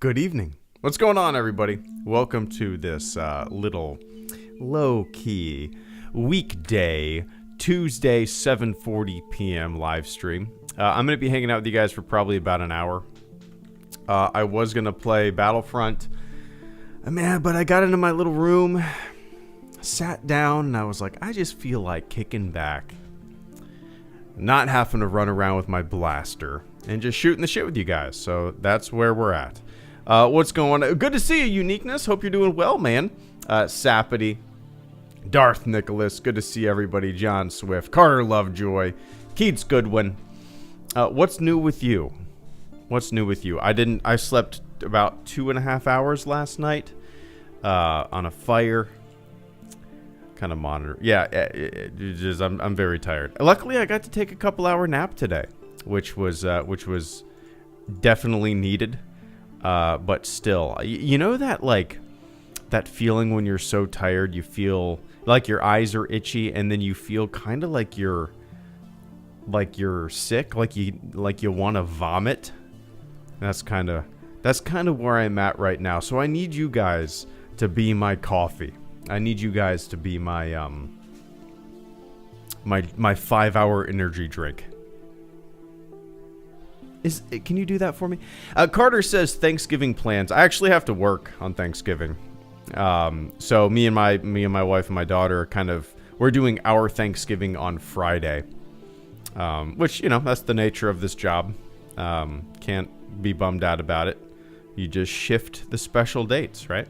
Good evening. What's going on, everybody? Welcome to this little low-key weekday Tuesday 7:40 p.m. live stream. I'm going to be hanging out with you guys for probably about an hour. I was going to play Battlefront, but I got into my little room, sat down, and I was like, I just feel like kicking back, not having to run around with my blaster, and just shooting the shit with you guys. So that's where we're at. What's going on? Good to see you, Uniqueness. Hope you're doing well, man. Sapity, Darth Nicholas. Good to see everybody. John Swift, Carter Lovejoy, Keats Goodwin. What's new with you? What's new with you? I slept about 2.5 hours last night on a fire. Kind of monitor. Yeah, I'm very tired. Luckily, I got to take a couple-hour nap today, which was definitely needed. But still, you know that that feeling when you're so tired, you feel like your eyes are itchy, and then you feel kind of like you're sick, like you want to vomit. That's kind of where I'm at right now. So I need you guys to be my coffee. I need you guys to be my my 5-hour energy drink. Can you do that for me? Carter says Thanksgiving plans. I actually have to work on Thanksgiving. So me and my wife and my daughter we're doing our Thanksgiving on Friday. Which, that's the nature of this job. Can't be bummed out about it. You just shift the special dates, right?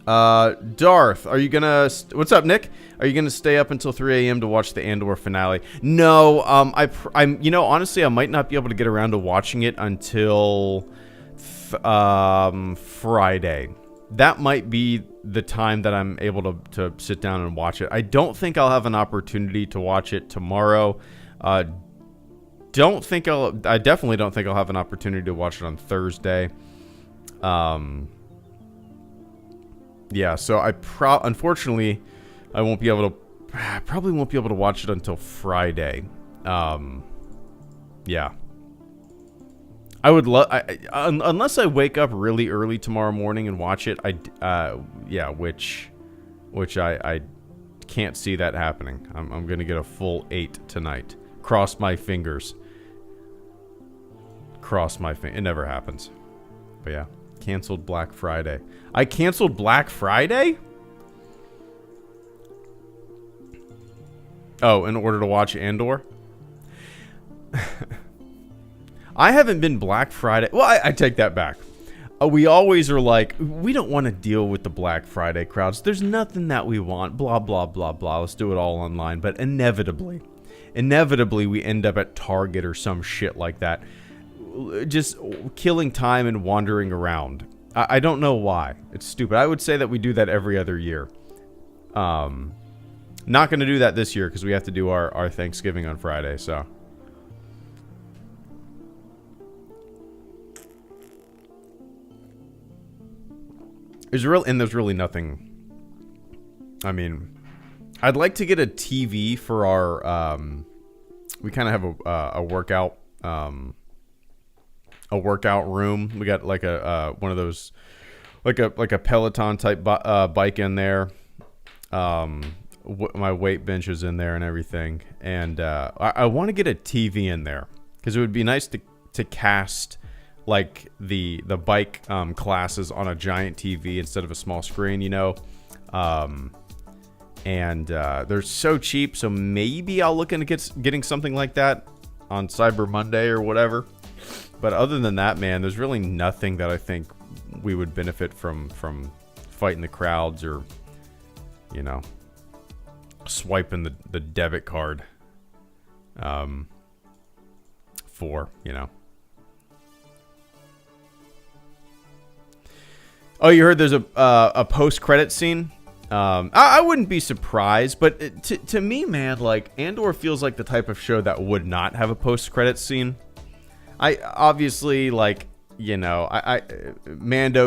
Darth, are you gonna... What's up, Nick? Are you gonna stay up until 3 a.m. to watch the Andor finale? No, I'm honestly, I might not be able to get around to watching it until Friday. That might be the time that I'm able to sit down and watch it. I don't think I'll have an opportunity to watch it tomorrow. I definitely don't think I'll have an opportunity to watch it on Thursday. Yeah, so unfortunately, I probably won't be able to watch it until Friday. Yeah. I would unless I wake up really early tomorrow morning and watch it. Which I can't see that happening. I'm gonna get a full 8 tonight. Cross my fingers. It never happens. But yeah, canceled Black Friday. I canceled Black Friday? Oh, in order to watch Andor? I haven't been Black Friday. Well, I take that back. We always are like, we don't want to deal with the Black Friday crowds. There's nothing that we want. Blah, blah, blah, blah. Let's do it all online. But inevitably, we end up at Target or some shit like that. Just killing time and wandering around. I don't know why. It's stupid. I would say that we do that every other year. Not going to do that this year because we have to do our Thanksgiving on Friday, so... There's really nothing. I mean, I'd like to get a TV for our. We kind of have a workout room. We got like one of those, like a Peloton type bike in there. My weight bench is in there and everything, and I want to get a TV in there because it would be nice to cast. Like the bike classes on a giant TV instead of a small screen, and they're so cheap, so maybe I'll look into getting something like that on Cyber Monday or whatever. But other than that, man, there's really nothing that I think we would benefit from fighting the crowds or, swiping the debit card for. Oh, you heard there's a post-credit scene? I wouldn't be surprised, but to me, man, like, Andor feels like the type of show that would not have a post-credit scene. I obviously, like, Mando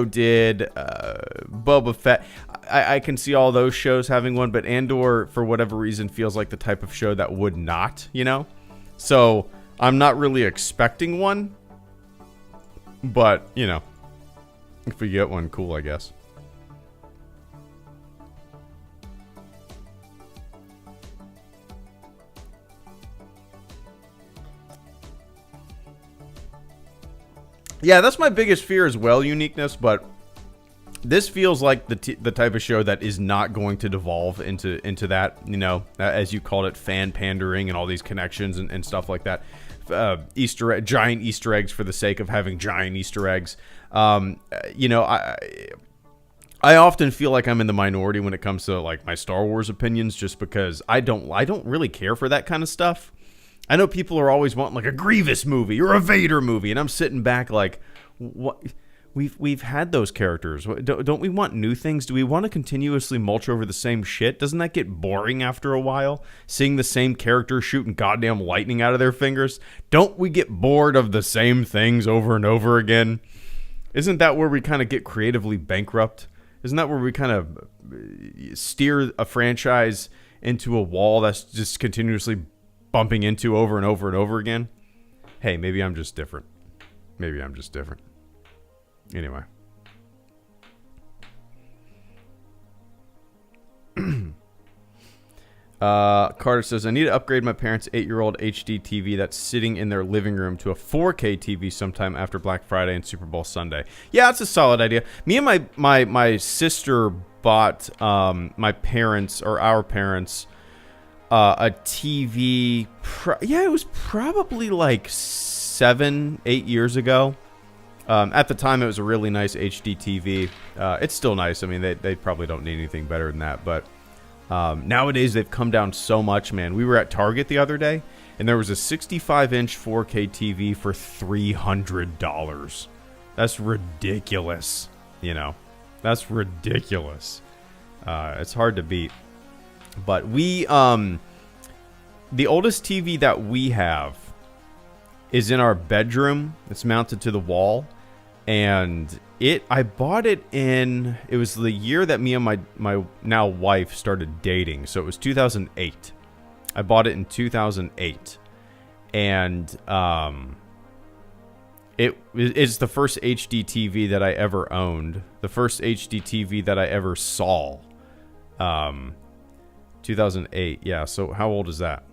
did, Boba Fett. I can see all those shows having one, but Andor, for whatever reason, feels like the type of show that would not, So, I'm not really expecting one, but, if we get one, cool, I guess. Yeah, that's my biggest fear as well, uniqueness, but this feels like the type of show that is not going to devolve into that, as you called it, fan pandering and all these connections and stuff like that. Giant Easter eggs for the sake of having giant Easter eggs. I often feel like I'm in the minority when it comes to like my Star Wars opinions, just because I don't really care for that kind of stuff. I know people are always wanting like a Grievous movie or a Vader movie, and I'm sitting back like, what? We've had those characters. Don't we want new things? Do we want to continuously mulch over the same shit? Doesn't that get boring after a while? Seeing the same characters shooting goddamn lightning out of their fingers? Don't we get bored of the same things over and over again? Isn't that where we kind of get creatively bankrupt? Isn't that where we kind of steer a franchise into a wall that's just continuously bumping into over and over and over again? Hey, maybe I'm just different. Anyway. Carter says, I need to upgrade my parents' 8-year-old HD TV that's sitting in their living room to a 4K TV sometime after Black Friday and Super Bowl Sunday. Yeah, that's a solid idea. Me and my sister bought our parents a TV. Yeah, it was probably like 7-8 years ago. At the time, it was a really nice HD TV. It's still nice. I mean, they probably don't need anything better than that. But nowadays, they've come down so much, man. We were at Target the other day, and there was a 65-inch 4K TV for $300. That's ridiculous. You know, that's ridiculous. It's hard to beat. But we, the oldest TV that we have is in our bedroom. It's mounted to the wall. And I bought it it was the year that me and my now wife started dating. So it was 2008. I bought it in 2008. And it is the first HD TV that I ever owned. The first HD TV that I ever saw. 2008. Yeah, so how old is that?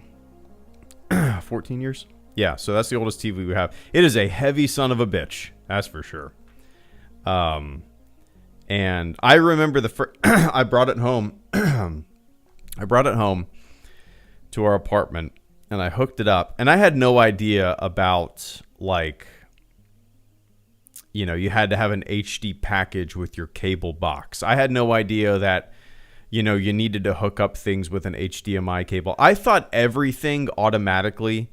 14 years? Yeah, so that's the oldest TV we have. It is a heavy son of a bitch. That's for sure. And I remember I brought it home. I brought it home to our apartment, and I hooked it up. And I had no idea about, like, you know, you had to have an HD package with your cable box. I had no idea that, you know, you needed to hook up things with an HDMI cable. I thought everything automatically...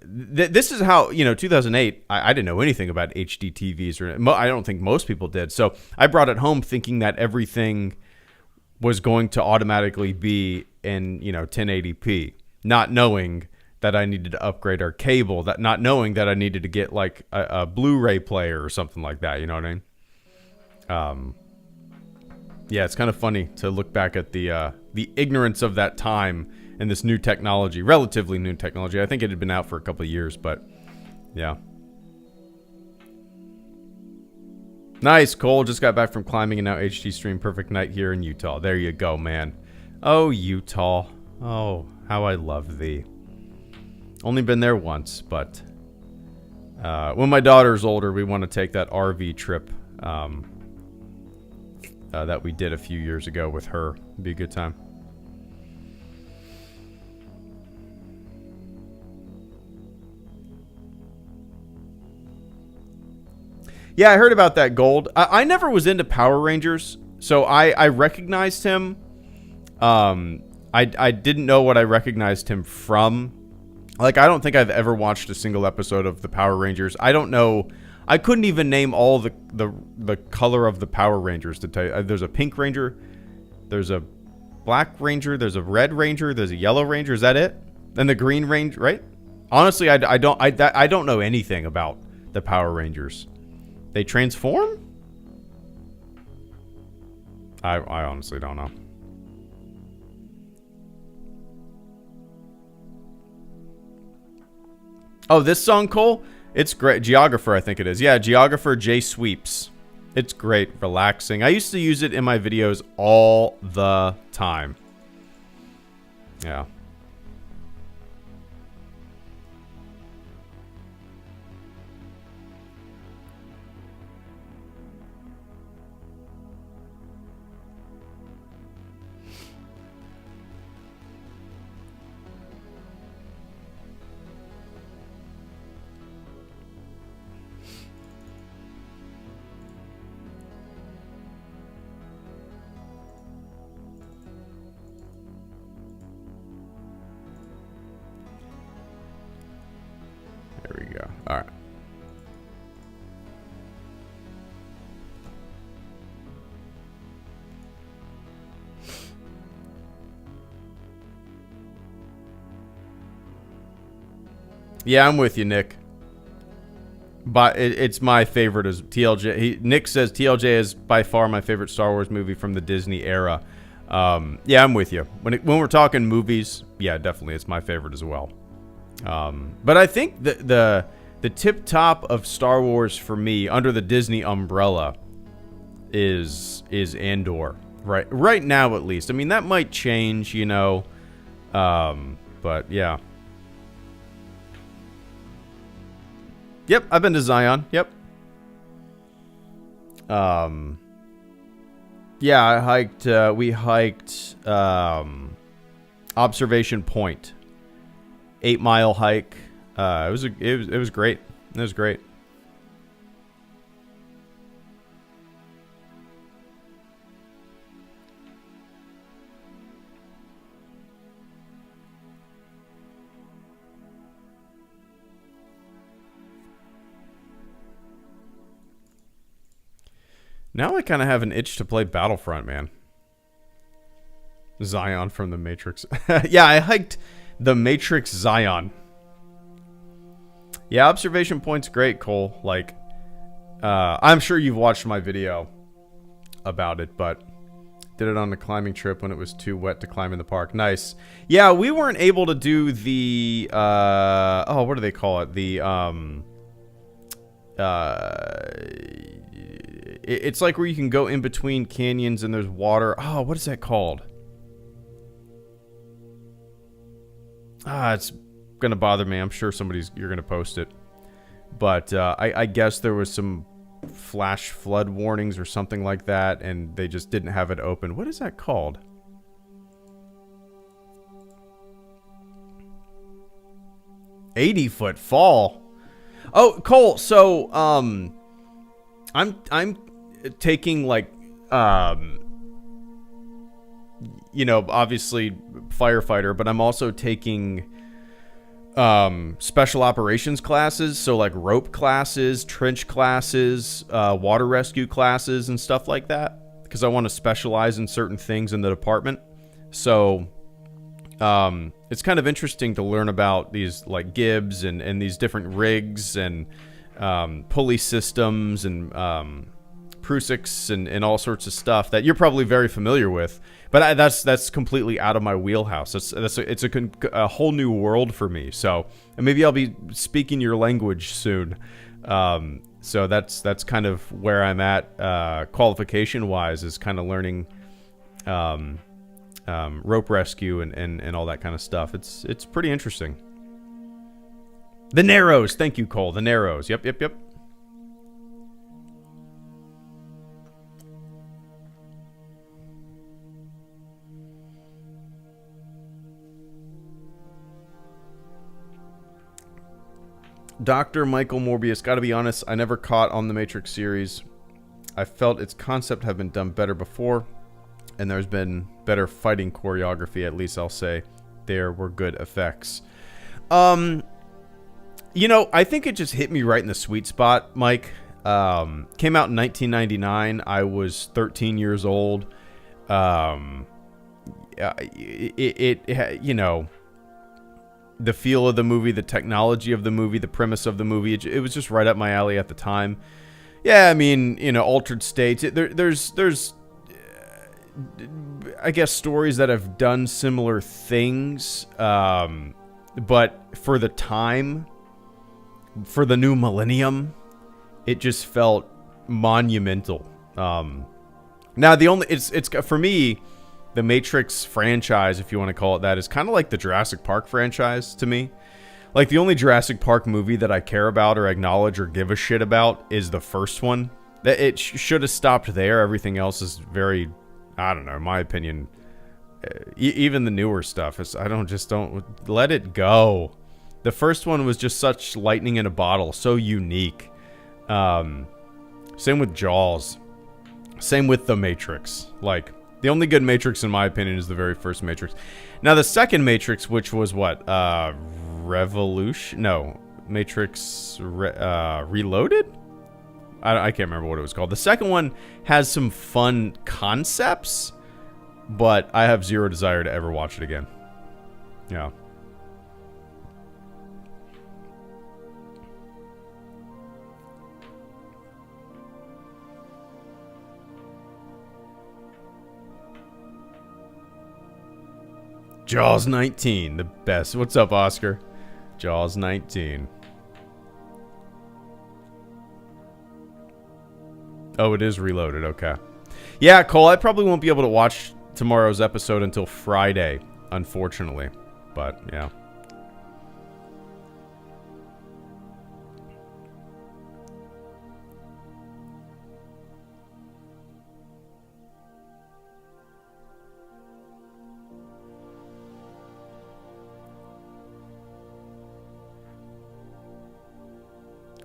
This is how, you know, 2008, I didn't know anything about HD TVs. I don't think most people did. So I brought it home thinking that everything was going to automatically be in, you know, 1080p. Not knowing that I needed to upgrade our cable. Not knowing that I needed to get, like, a Blu-ray player or something like that. You know what I mean? Yeah, it's kind of funny to look back at the ignorance of that time and this new technology, relatively new technology. I think it had been out for a couple of years, but yeah. Nice, Cole. Just got back from climbing and now HD stream. Perfect night here in Utah. There you go, man. Oh, Utah. Oh, how I love thee. Only been there once, but when my daughter's older, we want to take that RV trip that we did a few years ago with her. It'd be a good time. Yeah, I heard about that, Gold. I never was into Power Rangers, so I recognized him. I didn't know what I recognized him from. Like, I don't think I've ever watched a single episode of the Power Rangers. I don't know. I couldn't even name all the color of the Power Rangers to tell you. There's a pink ranger. There's a black ranger. There's a red ranger. There's a yellow ranger. Is that it? And the green ranger, right? Honestly, I don't know anything about the Power Rangers. They transform? I honestly don't know. Oh, this song, Cole? It's great. Geographer, I think it is. Yeah, Geographer J Sweeps. It's great. Relaxing. I used to use it in my videos all the time. Yeah. There we go. All right. Yeah, I'm with you, Nick. But it's my favorite as TLJ. Nick says TLJ is by far my favorite Star Wars movie from the Disney era. Yeah, I'm with you. When we're talking movies, yeah, definitely, it's my favorite as well. But I think the tip top of Star Wars for me under the Disney umbrella is Andor. Right now, at least. I mean, that might change, you know. But yeah. Yep, I've been to Zion. Yep. Yeah, I hiked. We hiked. Observation Point. 8-mile hike. It was great. It was great. Now I kind of have an itch to play Battlefront, man. Zion from the Matrix. Yeah, I hiked the Matrix Zion. Yeah, observation point's great, Cole. Like, I'm sure you've watched my video about it, but did it on the climbing trip when it was too wet to climb in the park. Nice. Yeah, we weren't able to do the, what do they call it? The, it's like where you can go in between canyons and there's water. Oh, what is that called? It's gonna bother me. I'm sure you're gonna post it. But I guess there was some flash flood warnings or something like that, and they just didn't have it open. What is that called? "80-foot fall." Oh, Cole. So I'm taking like obviously Firefighter, but I'm also taking special operations classes, so like rope classes, trench classes, water rescue classes and stuff like that, because I want to specialize in certain things in the department. So it's kind of interesting to learn about these like Gibbs and these different rigs and pulley systems and Prusiks and all sorts of stuff that you're probably very familiar with, but that's completely out of my wheelhouse. It's a whole new world for me. So maybe I'll be speaking your language soon. So that's kind of where I'm at qualification wise, is kind of learning rope rescue and all that kind of stuff. It's pretty interesting. The Narrows, thank you, Cole. The Narrows. Yep. Dr. Michael Morbius, gotta be honest, I never caught on the Matrix series. I felt its concept had been done better before, and there's been better fighting choreography, at least I'll say. There were good effects. I think it just hit me right in the sweet spot, Mike. Came out in 1999. I was 13 years old. The feel of the movie, the technology of the movie, the premise of the movie, it was just right up my alley at the time. Yeah, I mean, altered states. There's I guess stories that have done similar things, but for the time, for the new millennium, it just felt monumental. Now it's for me, the Matrix franchise, if you want to call it that, is kind of like the Jurassic Park franchise to me. Like, the only Jurassic Park movie that I care about or acknowledge or give a shit about is the first one. It should have stopped there. Everything else is very, I don't know, in my opinion, even the newer stuff is, don't let it go. The first one was just such lightning in a bottle, so unique. Same with Jaws. Same with The Matrix. Like, the only good Matrix, in my opinion, is the very first Matrix. Now, the second Matrix, which was what? Revolution? No. Matrix Reloaded? I can't remember what it was called. The second one has some fun concepts, but I have zero desire to ever watch it again. Yeah. Jaws 19, the best. What's up, Oscar? Jaws 19. Oh, it is Reloaded. Okay. Yeah, Cole, I probably won't be able to watch tomorrow's episode until Friday, unfortunately. But, yeah.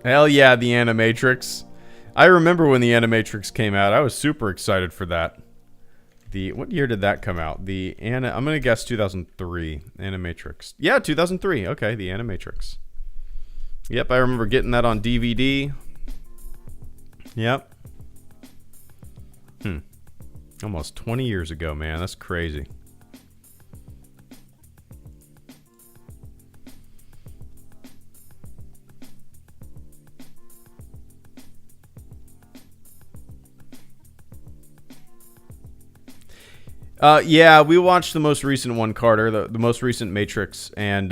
Hell yeah, the Animatrix. I remember when the Animatrix came out. I was super excited for that. What year did that come out? I'm gonna guess 2003. Animatrix. Yeah, 2003. Okay, the Animatrix. Yep, I remember getting that on DVD. Yep. Almost 20 years ago, man. That's crazy. Yeah, we watched the most recent one, Carter, the most recent Matrix, and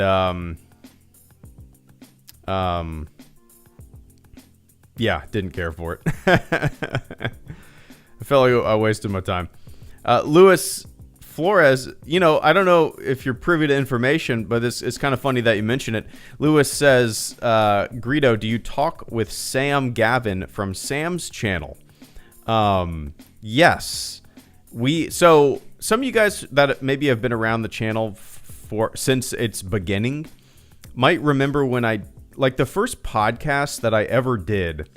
yeah, didn't care for it. I felt like I wasted my time. Luis Flores, I don't know if you're privy to information, but it's kind of funny that you mention it. Luis says, Greedo, do you talk with Sam Gavin from Sam's channel? Yes. So some of you guys that maybe have been around the channel since its beginning might remember when the first podcast that I ever did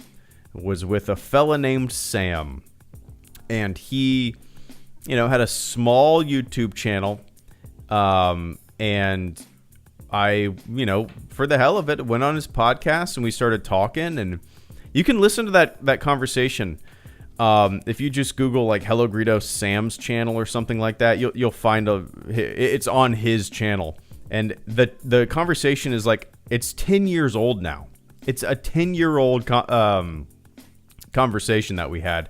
was with a fella named Sam, and he, had a small YouTube channel, and I, for the hell of it, went on his podcast and we started talking, and you can listen to that conversation. If you just Google like HelloGreedo Sam's channel or something like that, you'll find it's on his channel, and the conversation is it's 10 years old now. It's a 10-year-old conversation that we had,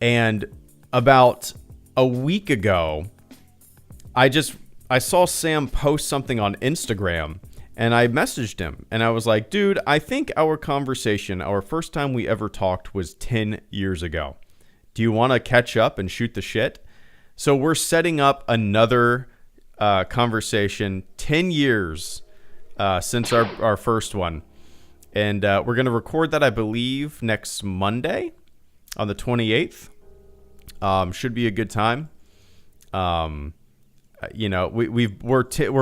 and about a week ago, I saw Sam post something on Instagram. And I messaged him, and I was like, dude, I think our conversation, our first time we ever talked, was 10 years ago. Do you want to catch up and shoot the shit? So we're setting up another conversation, 10 years since our first one. And we're going to record that, I believe, next Monday on the 28th. Should be a good time. We're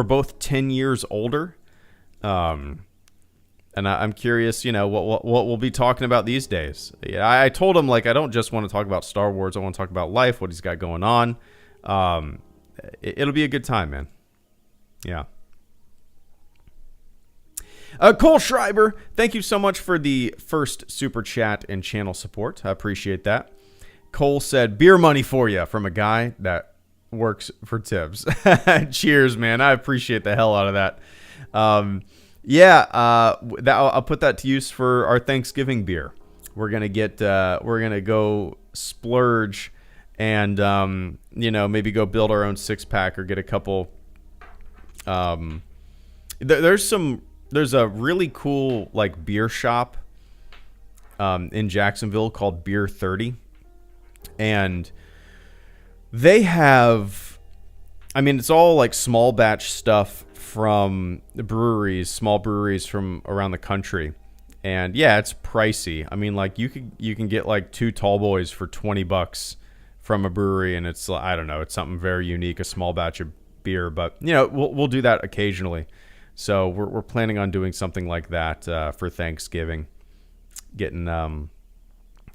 both 10 years older. And I'm curious, what we'll be talking about these days. Yeah, I told him, I don't just want to talk about Star Wars. I want to talk about life, what he's got going on. It'll be a good time, man. Yeah. Cole Schreiber, thank you so much for the first super chat and channel support. I appreciate that. Cole said, beer money for you from a guy that works for Tibbs. Cheers, man. I appreciate the hell out of that. I'll put that to use for our Thanksgiving beer. We're gonna go splurge and maybe go build our own 6-pack or get a couple. There's a really cool beer shop in Jacksonville called Beer 30, and they have, it's all small batch stuff from the small breweries from around the country. And yeah, it's pricey. You can get 2 tall boys for $20 from a brewery, and it's, I don't know, it's something very unique, a small batch of beer, but we'll do that occasionally. So we're planning on doing something like that for Thanksgiving, getting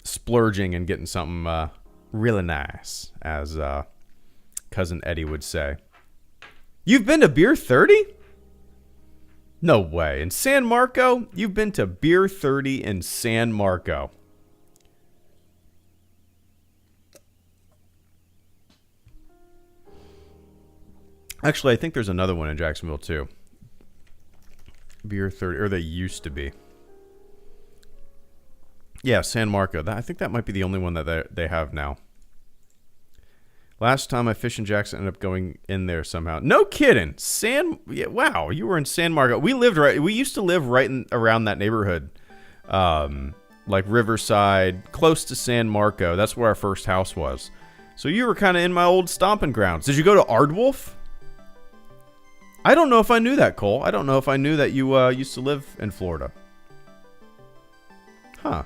splurging and getting something really nice, as cousin Eddie would say. You've been to Beer 30? No way. In San Marco? You've been to Beer 30 in San Marco. Actually, I think there's another one in Jacksonville too. Beer 30, or they used to be. Yeah, San Marco. I think that might be the only one that they have now. Last time I fished in Jackson, ended up going in there somehow. No kidding. Wow, you were in San Marco. We used to live right around that neighborhood. Riverside, close to San Marco. That's where our first house was. So you were kind of in my old stomping grounds. Did you go to Ardwolf? I don't know if I knew that, Cole. I don't know if I knew that you used to live in Florida. Huh.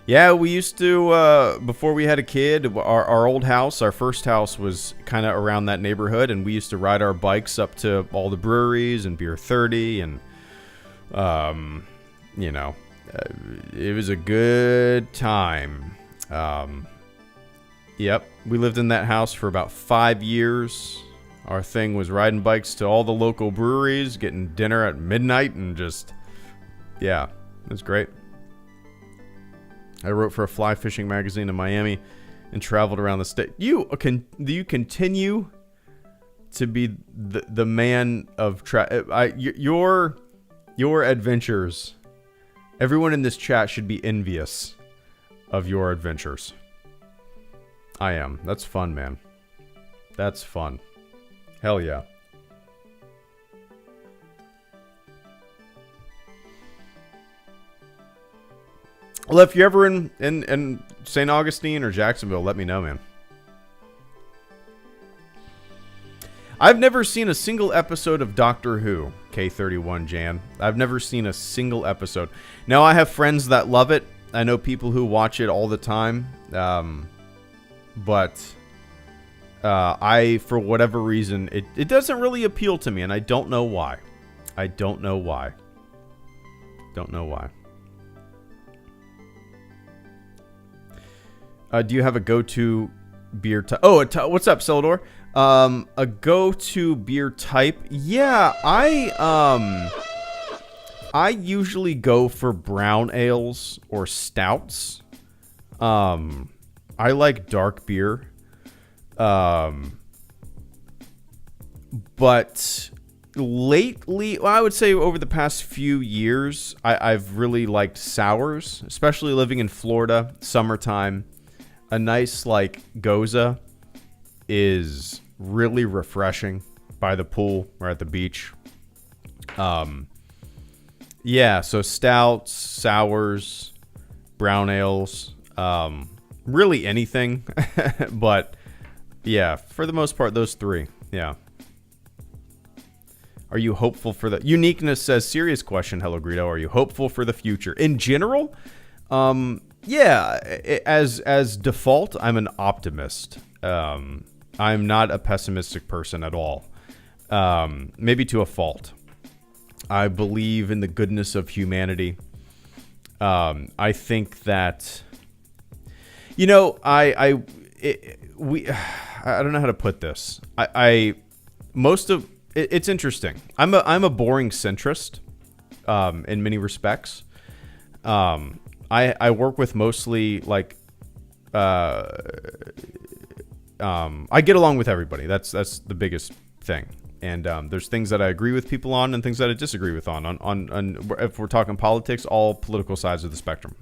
Yeah, we used to, before we had a kid, our old house, our first house was kind of around that neighborhood, and we used to ride our bikes up to all the breweries and Beer 30, and, you know, it was a good time. Yep, we lived in that house for about 5 years. Our thing was riding bikes to all the local breweries, getting dinner at midnight, and just, yeah, it was great. I wrote for a fly fishing magazine in Miami and traveled around the state. Do you continue to be the man of your adventures? Everyone in this chat should be envious of your adventures. I am. That's fun, man. That's fun. Hell yeah. Well, if you're ever in St. Augustine or Jacksonville, let me know, man. I've never seen a single episode of Doctor Who, K31 Jan. I've never seen a single episode. Now, I have friends that love it. I know people who watch it all the time. But I, for whatever reason, it doesn't really appeal to me, and I don't know why. Don't know why. Do you have a go-to beer type? Oh, what's up, Celador? A go-to beer type? Yeah, I usually go for brown ales or stouts. I like dark beer. But lately, well, I would say over the past few years, I've really liked sours, especially living in Florida, summertime. A nice, like, Goza is really refreshing by the pool or at the beach. Yeah, so stouts, sours, brown ales, really anything. But, yeah, for the most part, those three. Yeah. Are you hopeful for the... Uniqueness says, serious question, HelloGreedo. Are you hopeful for the future? In general, yeah, as default, I'm an optimist. I'm not a pessimistic person at all. Maybe to a fault. I believe in the goodness of humanity. I think that, you know, I don't know how to put this. It's interesting. I'm a boring centrist, in many respects. I work with mostly like, I get along with everybody. That's the biggest thing. And there's things that I agree with people on and things that I disagree with on if we're talking politics, all political sides of the spectrum.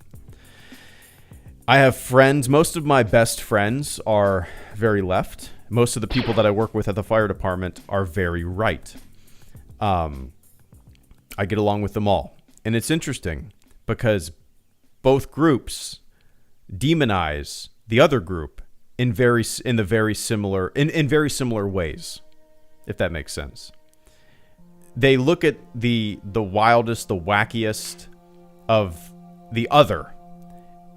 I have friends. Most of my best friends are very left. Most of the people that I work with at the fire department are very right. I get along with them all. And it's interesting because both groups demonize the other group in very similar ways, if that makes sense. They look at the wildest, the wackiest of the other,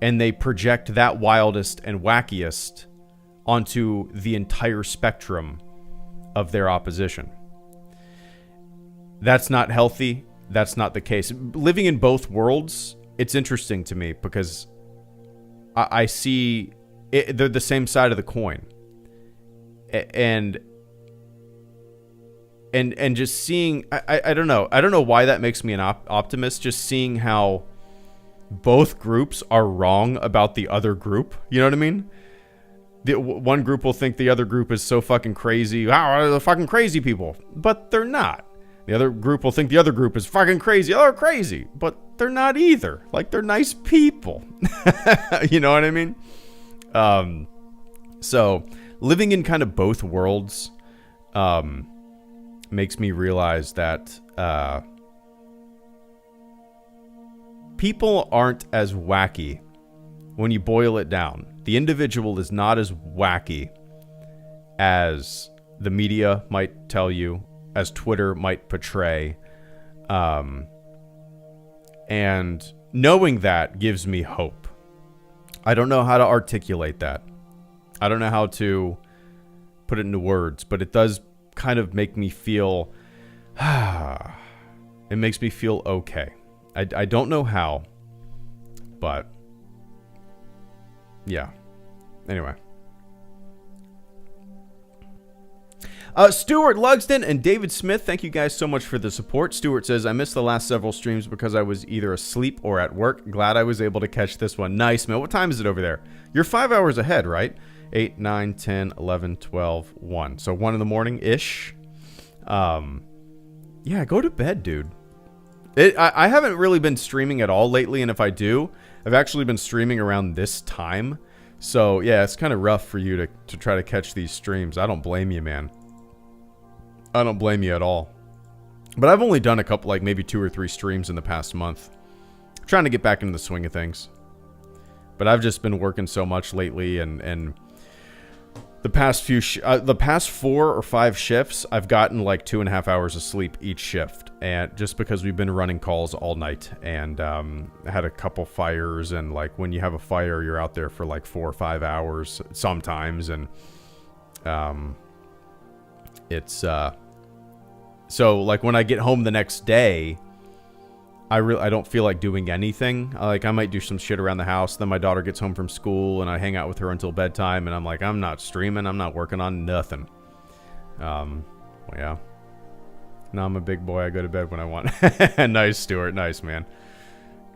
and they project that wildest and wackiest onto the entire spectrum of their opposition. That's not healthy. That's not the case. Living in both worlds, it's interesting to me because I see they're the same side of the coin. And just seeing, I don't know why that makes me an optimist, just seeing how both groups are wrong about the other group. You know what I mean? One group will think the other group is so fucking crazy. Wow, they're fucking crazy people. But they're not. The other group will think the other group is fucking crazy. Oh, they're crazy. But they're not either. Like, they're nice people. You know what I mean? So, living in kind of both worlds makes me realize that people aren't as wacky when you boil it down. The individual is not as wacky as the media might tell you, as Twitter might portray. And knowing that gives me hope. I don't know how to articulate that. I don't know how to put it into words, but it does kind of make me feel, it makes me feel okay. I don't know how, but yeah. Anyway. Stuart Lugsden and David Smith, thank you guys so much for the support. Stuart says, I missed the last several streams because I was either asleep or at work. Glad I was able to catch this one. Nice, man. What time is it over there? You're 5 hours ahead, right? 8, 9, 10, 11, 12, 1. So 1 in the morning-ish. Yeah, go to bed, dude. I haven't really been streaming at all lately, and if I do, I've actually been streaming around this time. So, yeah, it's kind of rough for you to try to catch these streams. I don't blame you, man. I don't blame you at all. But I've only done a couple, like maybe 2 or 3 streams in the past month. I'm trying to get back into the swing of things. But I've just been working so much lately, and the past 4 or 5 shifts, I've gotten like 2.5 hours of sleep each shift, and just because we've been running calls all night, and had a couple fires, and like when you have a fire, you're out there for like 4 or 5 hours sometimes, and it's so like when I get home the next day, I don't feel like doing anything. Like I might do some shit around the house. Then my daughter gets home from school and I hang out with her until bedtime. And I'm like, I'm not streaming. I'm not working on nothing. Well, yeah. No, I'm a big boy. I go to bed when I want. Nice, Stuart. Nice, man.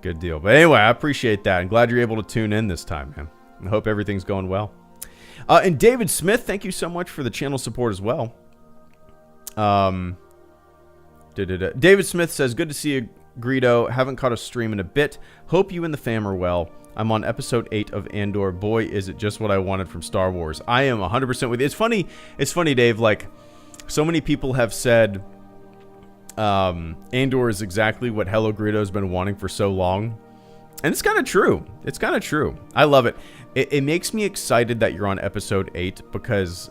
Good deal. But anyway, I appreciate that. I'm glad you're able to tune in this time, man. I hope everything's going well. And David Smith, thank you so much for the channel support as well. David Smith says, good to see you, Greedo. Haven't caught a stream in a bit. Hope you and the fam are well. I'm on episode 8 of Andor. Boy, is it just what I wanted from Star Wars. I am 100% with you. It's funny, Dave. Like, so many people have said Andor is exactly what HelloGreedo's been wanting for so long. And it's kind of true. It's kind of true. I love it. It makes me excited that you're on episode 8 because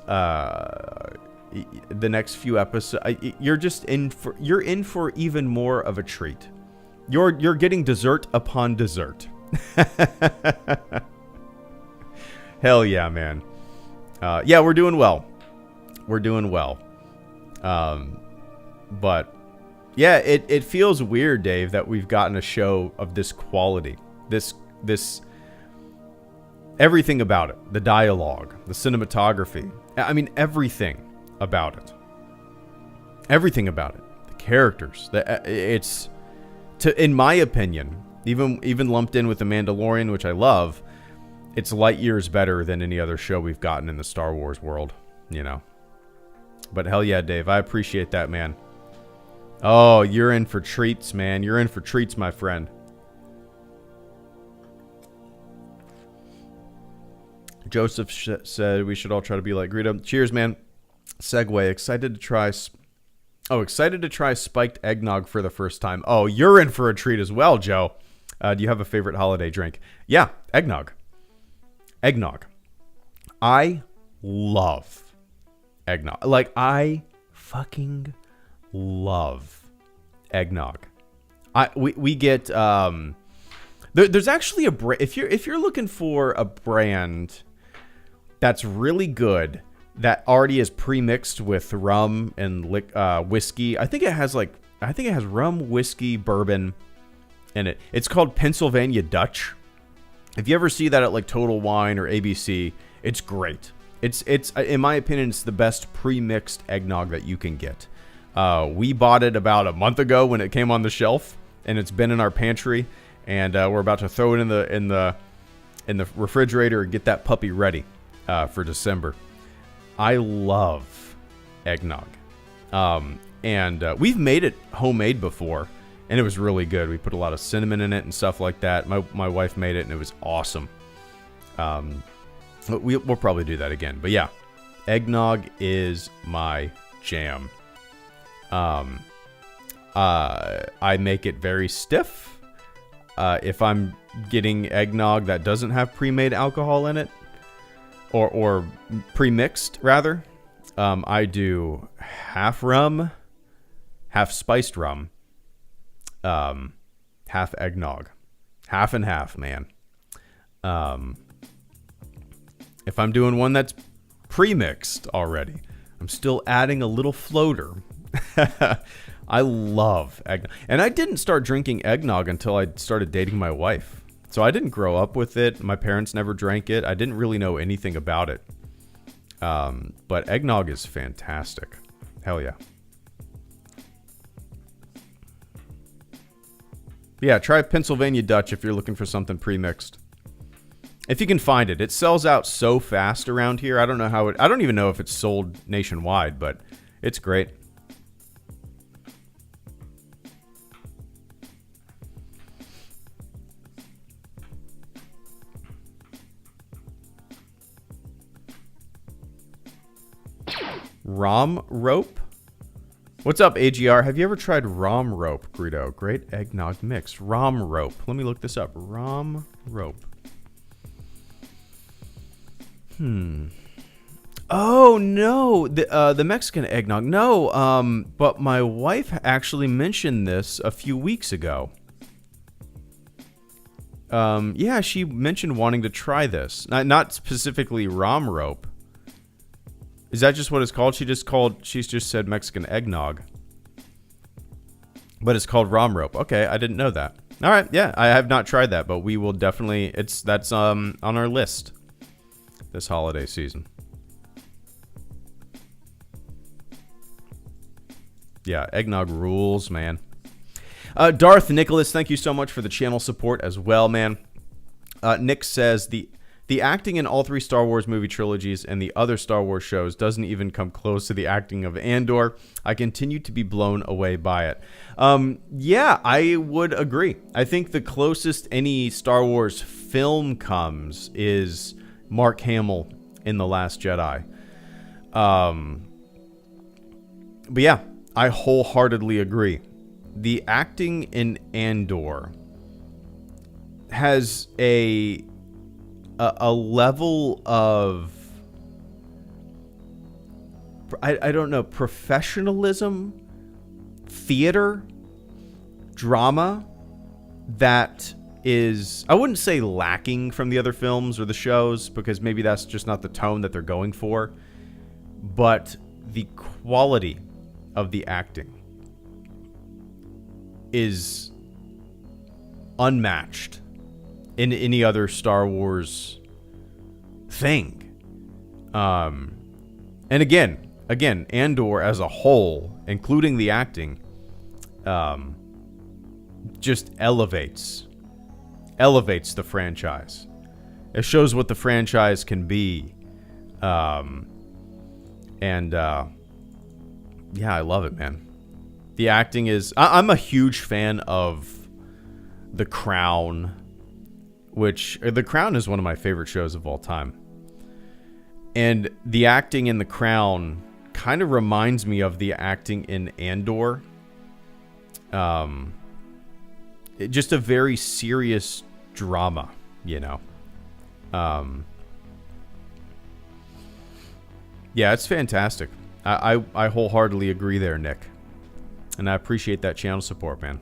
the next few episodes, you're in for even more of a treat. You're getting dessert upon dessert. Hell yeah, man. Yeah, we're doing well. We're doing well. But yeah, it feels weird, Dave, that we've gotten a show of this quality. This everything about it. The dialogue, the cinematography. I mean, everything about it. Everything about it. The characters. It's, in my opinion, even lumped in with The Mandalorian, which I love, it's light years better than any other show we've gotten in the Star Wars world, you know. But hell yeah, Dave, I appreciate that, man. Oh, you're in for treats, man. You're in for treats, my friend. Joseph said we should all try to be like Greedo. Cheers, man. Segue. Excited to try spiked eggnog for the first time. Oh, you're in for a treat as well, Joe. Do you have a favorite holiday drink? Yeah, eggnog. Eggnog. I love eggnog. Like, I fucking love eggnog. We get there's actually a brand. If you're looking for a brand that's really good, that already is pre-mixed with rum and whiskey. I think it has rum, whiskey, bourbon in it. It's called Pennsylvania Dutch. If you ever see that at like Total Wine or ABC, it's great. It's in my opinion, it's the best pre-mixed eggnog that you can get. We bought it about a month ago when it came on the shelf, and it's been in our pantry, and we're about to throw it in the refrigerator and get that puppy ready for December. I love eggnog. And we've made it homemade before, and it was really good. We put a lot of cinnamon in it and stuff like that. My wife made it, and it was awesome. We'll probably do that again. But yeah, eggnog is my jam. I make it very stiff. If I'm getting eggnog that doesn't have pre-made alcohol in it, or pre-mixed rather, I do half rum, half spiced rum, half eggnog, half and half, man. If I'm doing one that's pre-mixed already, I'm still adding a little floater. I love eggnog. And I didn't start drinking eggnog until I started dating my wife. So I didn't grow up with it. My parents never drank it. I didn't really know anything about it. But eggnog is fantastic. Hell yeah. Yeah, try Pennsylvania Dutch if you're looking for something pre-mixed. If you can find it. It sells out so fast around here. I don't know how I don't even know if it's sold nationwide, but it's great. Rom rope? What's up, AGR? Have you ever tried rom rope, Greedo? Great eggnog mix. Rom rope. Let me look this up. Rom rope. Oh no, the Mexican eggnog. No, but my wife actually mentioned this a few weeks ago. Yeah, she mentioned wanting to try this. Not specifically rom rope. Is that just what it's called? She's just said Mexican eggnog. But it's called rom rope. Okay, I didn't know that. All right, yeah, I have not tried that, but we will definitely. That's on our list this holiday season. Yeah, eggnog rules, man. Darth Nicholas, thank you so much for the channel support as well, man. Nick says the acting in all three Star Wars movie trilogies and the other Star Wars shows doesn't even come close to the acting of Andor. I continue to be blown away by it. Yeah, I would agree. I think the closest any Star Wars film comes is Mark Hamill in The Last Jedi. But yeah, I wholeheartedly agree. The acting in Andor has a level of, I don't know, professionalism, theater, drama that is, I wouldn't say lacking from the other films or the shows, because maybe that's just not the tone that they're going for, but the quality of the acting is unmatched in any other Star Wars thing. And again, Andor as a whole, including the acting, just elevates the franchise. It shows what the franchise can be. Yeah, I love it, man. The acting is... I'm a huge fan of The Crown, which... The Crown is one of my favorite shows of all time. And the acting in The Crown kind of reminds me of the acting in Andor. Just a very serious drama, you know. Yeah, it's fantastic. I wholeheartedly agree there, Nick. And I appreciate that channel support, man.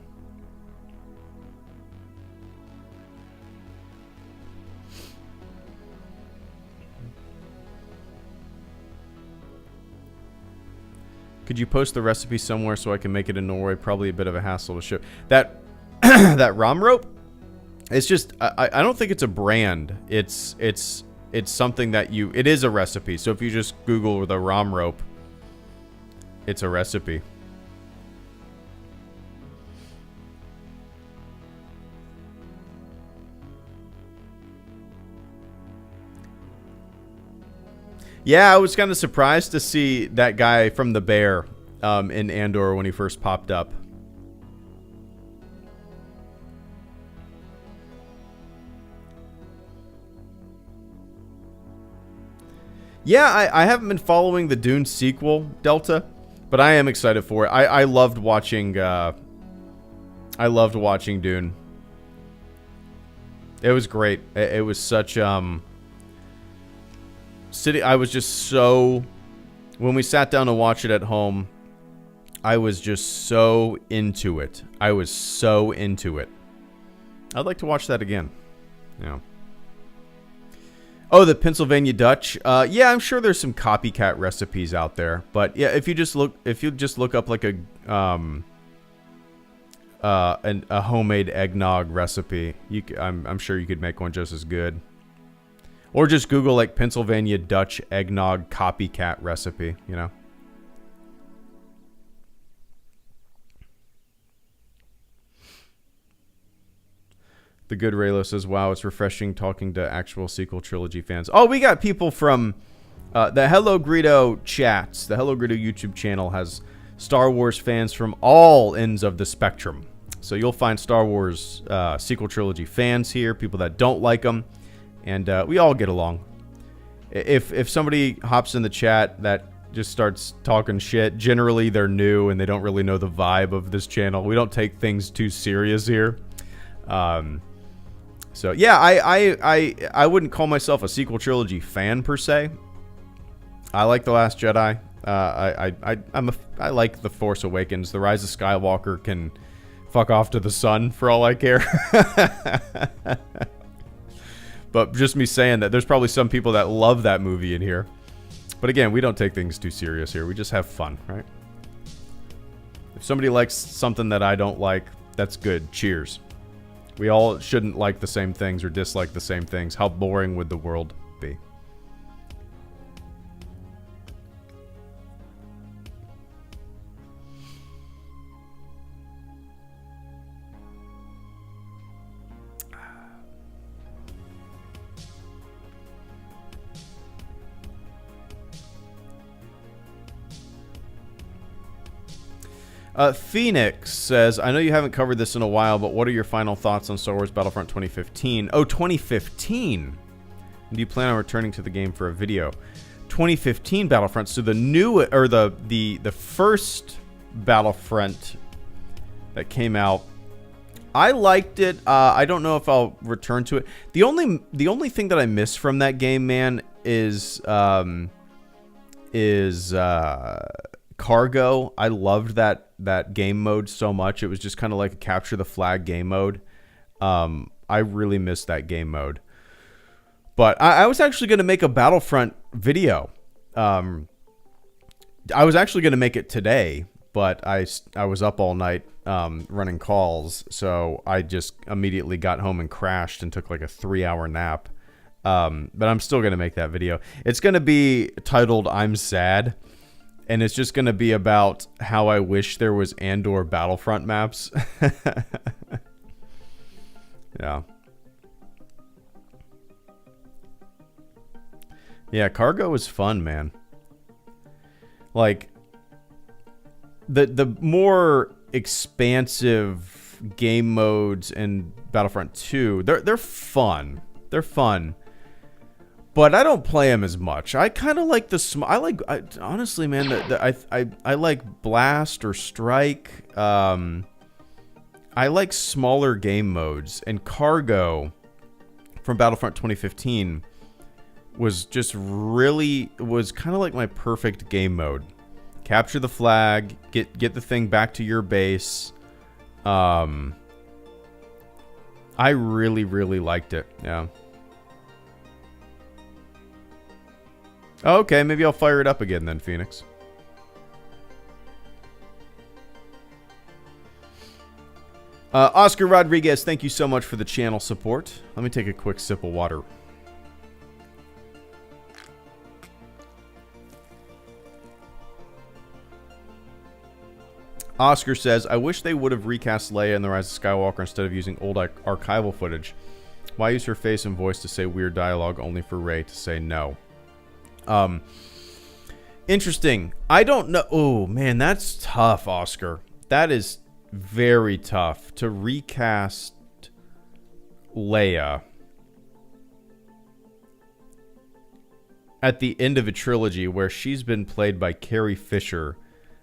Could you post the recipe somewhere so I can make it in Norway? Probably a bit of a hassle to ship. That that rom rope, it's just, I don't think it's a brand. It's something that it is a recipe. So if you just Google the rom rope, it's a recipe. Yeah, I was kind of surprised to see that guy from the bear in Andor when he first popped up. Yeah, I haven't been following the Dune sequel, Delta, but I am excited for it. I loved watching Dune. It was great. It was such I was just so, when we sat down to watch it at home, I was just so into it. I was so into it. I'd like to watch that again. Yeah. Oh, the Pennsylvania Dutch. Yeah, I'm sure there's some copycat recipes out there, but yeah, if you just look up like a homemade eggnog recipe, I'm sure you could make one just as good. Or just Google like Pennsylvania Dutch eggnog copycat recipe, you know. The good Raylo says, wow, it's refreshing talking to actual sequel trilogy fans. Oh, we got people from the HelloGreedo chats. The HelloGreedo YouTube channel has Star Wars fans from all ends of the spectrum. So you'll find Star Wars sequel trilogy fans here, people that don't like them, and we all get along. If somebody hops in the chat that just starts talking shit, generally they're new and they don't really know the vibe of this channel. We don't take things too serious here. So yeah, I wouldn't call myself a sequel trilogy fan per se. I like The Last Jedi. I like The Force Awakens. The Rise of Skywalker can fuck off to the sun for all I care. But just me saying that, there's probably some people that love that movie in here. But again, we don't take things too serious here. We just have fun, right? If somebody likes something that I don't like, that's good. Cheers. We all shouldn't like the same things or dislike the same things. How boring would the world be? Phoenix says, I know you haven't covered this in a while, but what are your final thoughts on Star Wars Battlefront 2015? Oh, 2015? Do you plan on returning to the game for a video? 2015 Battlefront, so the new, or the first Battlefront that came out, I liked it. I don't know if I'll return to it. The only thing that I miss from that game, man, is cargo. I loved that game mode so much. It was just kind of like a capture the flag game mode. I really missed that game mode. But I was actually going to make a Battlefront video. I was actually going to make it today, but I was up all night running calls, so I just immediately got home and crashed and took like a 3-hour nap. But I'm still going to make that video. It's going to be titled I'm Sad. And it's just going to be about how I wish there was Andor Battlefront maps. Yeah. Yeah, cargo is fun, man. Like, the more expansive game modes in Battlefront 2, they're fun. They're fun. But I don't play them as much. I kind of like the honestly, man, I like Blast or Strike. I like smaller game modes, and Cargo from Battlefront 2015 was just was kind of like my perfect game mode. Capture the flag, get the thing back to your base. I really liked it. Yeah. Okay, maybe I'll fire it up again then, Phoenix. Oscar Rodriguez, thank you so much for the channel support. Let me take a quick sip of water. Oscar says, I wish they would have recast Leia in The Rise of Skywalker instead of using old archival footage. Why use her face and voice to say weird dialogue only for Rey to say no? Interesting. I don't know. Oh, man, that's tough, Oscar. That is very tough to recast Leia at the end of a trilogy where she's been played by Carrie Fisher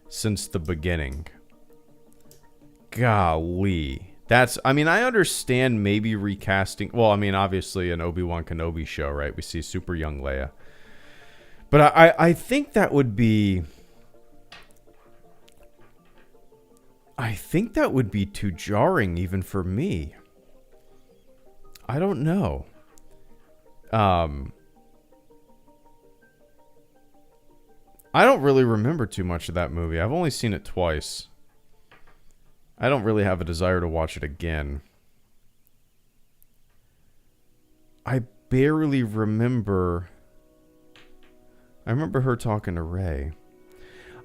since the beginning. Golly. I mean, I understand maybe recasting. Well, I mean, obviously an Obi-Wan Kenobi show, right? We see super young Leia. But I think that would be... I think that would be too jarring even for me. I don't know. I don't really remember too much of that movie. I've only seen it twice. I don't really have a desire to watch it again. I barely remember. I remember her talking to Rey.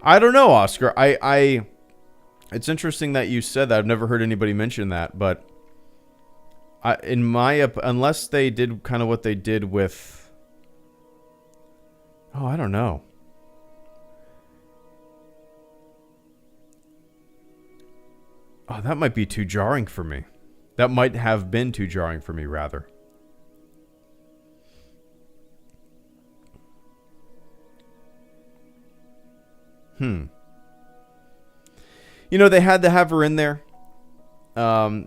I don't know, Oscar. It's interesting that you said that. I've never heard anybody mention that, but unless they did kind of what they did with, I don't know. Oh, that might be too jarring for me. That might have been too jarring for me, rather. You know, they had to have her in there. I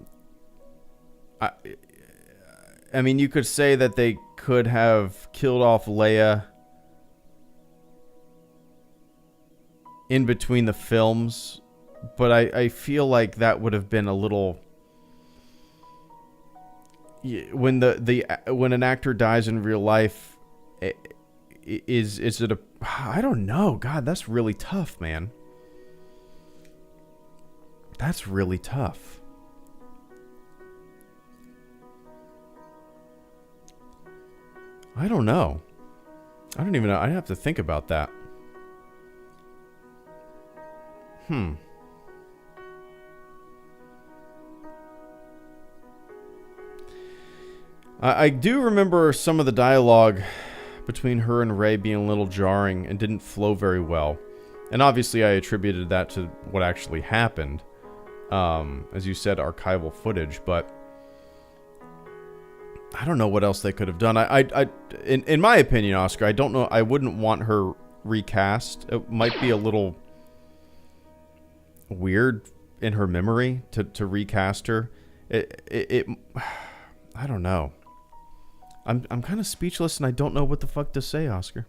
mean, you could say that they could have killed off Leia in between the films, but I feel like that would have been a little... When when an actor dies in real life, is it a... I don't know. God, that's really tough, man. That's really tough. I don't know. I don't even know. I'd have to think about that. I do remember some of the dialogue between her and Rey being a little jarring and didn't flow very well. And obviously I attributed that to what actually happened. As you said, archival footage, but I don't know what else they could have done. In my opinion, Oscar, I don't know. I wouldn't want her recast. It might be a little weird in her memory to recast her. I don't know. I'm kind of speechless and I don't know what the fuck to say, Oscar.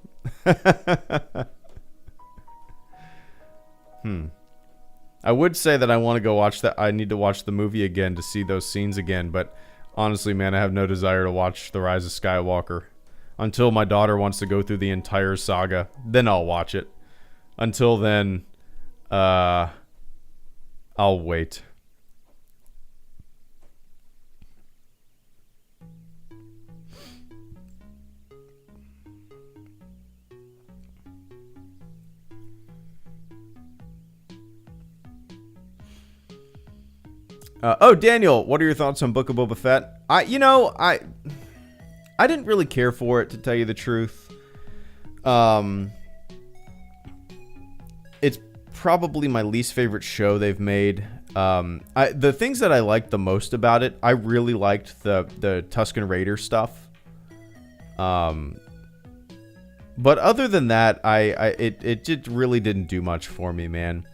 I would say that I want to go watch that. I need to watch the movie again to see those scenes again, but honestly, man, I have no desire to watch The Rise of Skywalker. Until my daughter wants to go through the entire saga, then I'll watch it. Until then, I'll wait. Daniel, what are your thoughts on Book of Boba Fett? I didn't really care for it, to tell you the truth. It's probably my least favorite show they've made. The things that I liked the most about it, I really liked the Tusken Raider stuff. But other than that, it really didn't do much for me, man.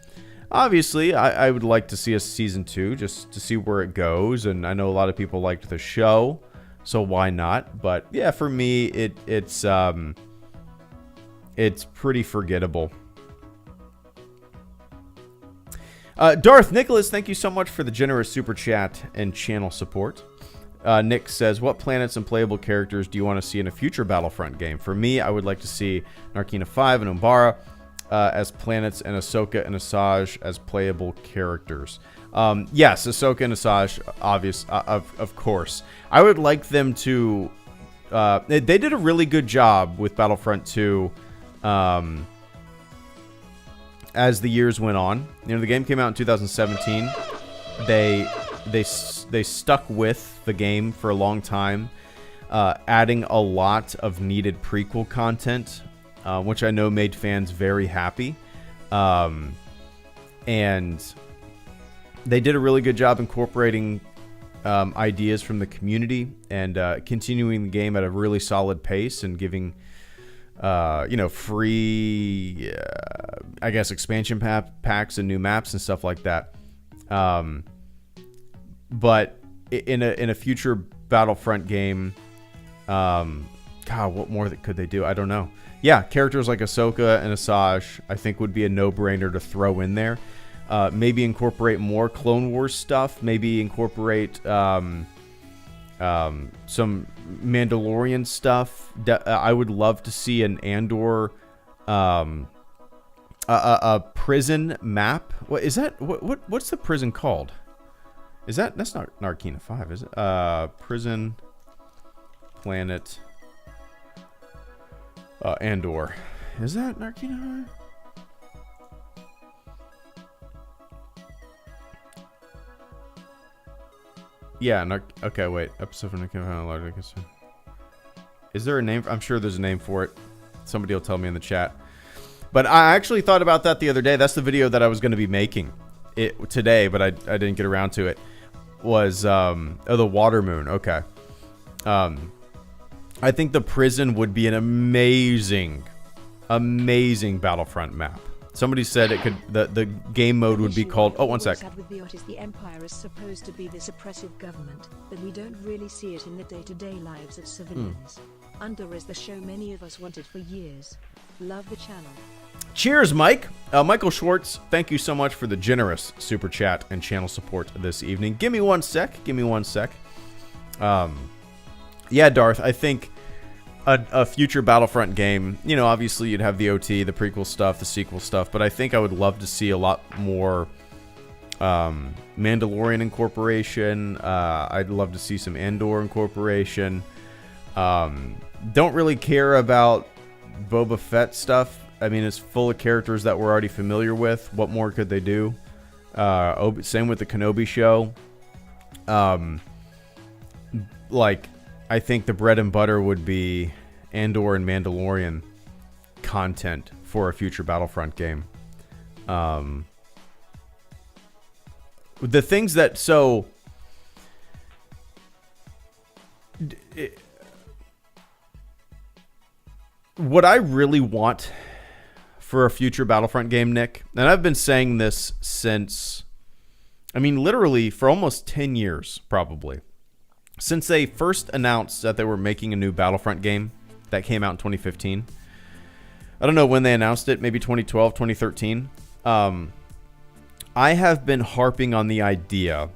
Obviously, I would like to see a season 2 just to see where it goes, and I know a lot of people liked the show, so why not? But yeah, for me, it's pretty forgettable. Darth Nicholas, thank you so much for the generous super chat and channel support. Nick says, what planets and playable characters do you want to see in a future Battlefront game? For me, I would like to see Narkina 5 and Umbara as planets, and Ahsoka and Asajj as playable characters. Yes, Ahsoka and Asajj, of course. I would like them to... they did a really good job with Battlefront 2 as the years went on. You know, the game came out in 2017. They stuck with the game for a long time, adding a lot of needed prequel content, which I know made fans very happy. And they did a really good job incorporating ideas from the community and continuing the game at a really solid pace and giving, free, I guess, expansion packs and new maps and stuff like that. But in a future Battlefront game, God, what more could they do? I don't know. Yeah, characters like Ahsoka and Asajj, I think, would be a no-brainer to throw in there. Maybe incorporate more Clone Wars stuff. Maybe incorporate some Mandalorian stuff. I would love to see an Andor A prison map. What is that? What's the prison called? That's not Narkina 5, is it? Prison Planet Andor. Is that Narkina 5? Yeah, okay, wait. Episode from Narkina. Is there a name? I'm sure there's a name for it. Somebody will tell me in the chat. But I actually thought about that the other day. That's the video that I was going to be making today, but I didn't get around to it. Was the water moon. Okay. I think the prison would be an amazing Battlefront map. Somebody said it could. The game mode would be called. Oh, one sec. The Empire is supposed to be this oppressive government, but we don't really see it in the day-to-day lives of civilians. Andor is the show many of us wanted for years. Love the channel. Cheers, Mike. Michael Schwartz, thank you so much for the generous super chat and channel support this evening. Give me one sec. Yeah, Darth, I think a future Battlefront game, you know, obviously you'd have the OT, the prequel stuff, the sequel stuff, but I think I would love to see a lot more Mandalorian incorporation. I'd love to see some Andor incorporation. Don't really care about Boba Fett stuff. I mean, it's full of characters that we're already familiar with. What more could they do? Same with the Kenobi show. Like, I think the bread and butter would be Andor and Mandalorian content for a future Battlefront game. The things that... So... What I really want for a future Battlefront game, Nick, and I've been saying this since, I mean, literally for almost 10 years, probably. Since they first announced that they were making a new Battlefront game that came out in 2015. I don't know when they announced it, maybe 2012, 2013. I have been harping on the idea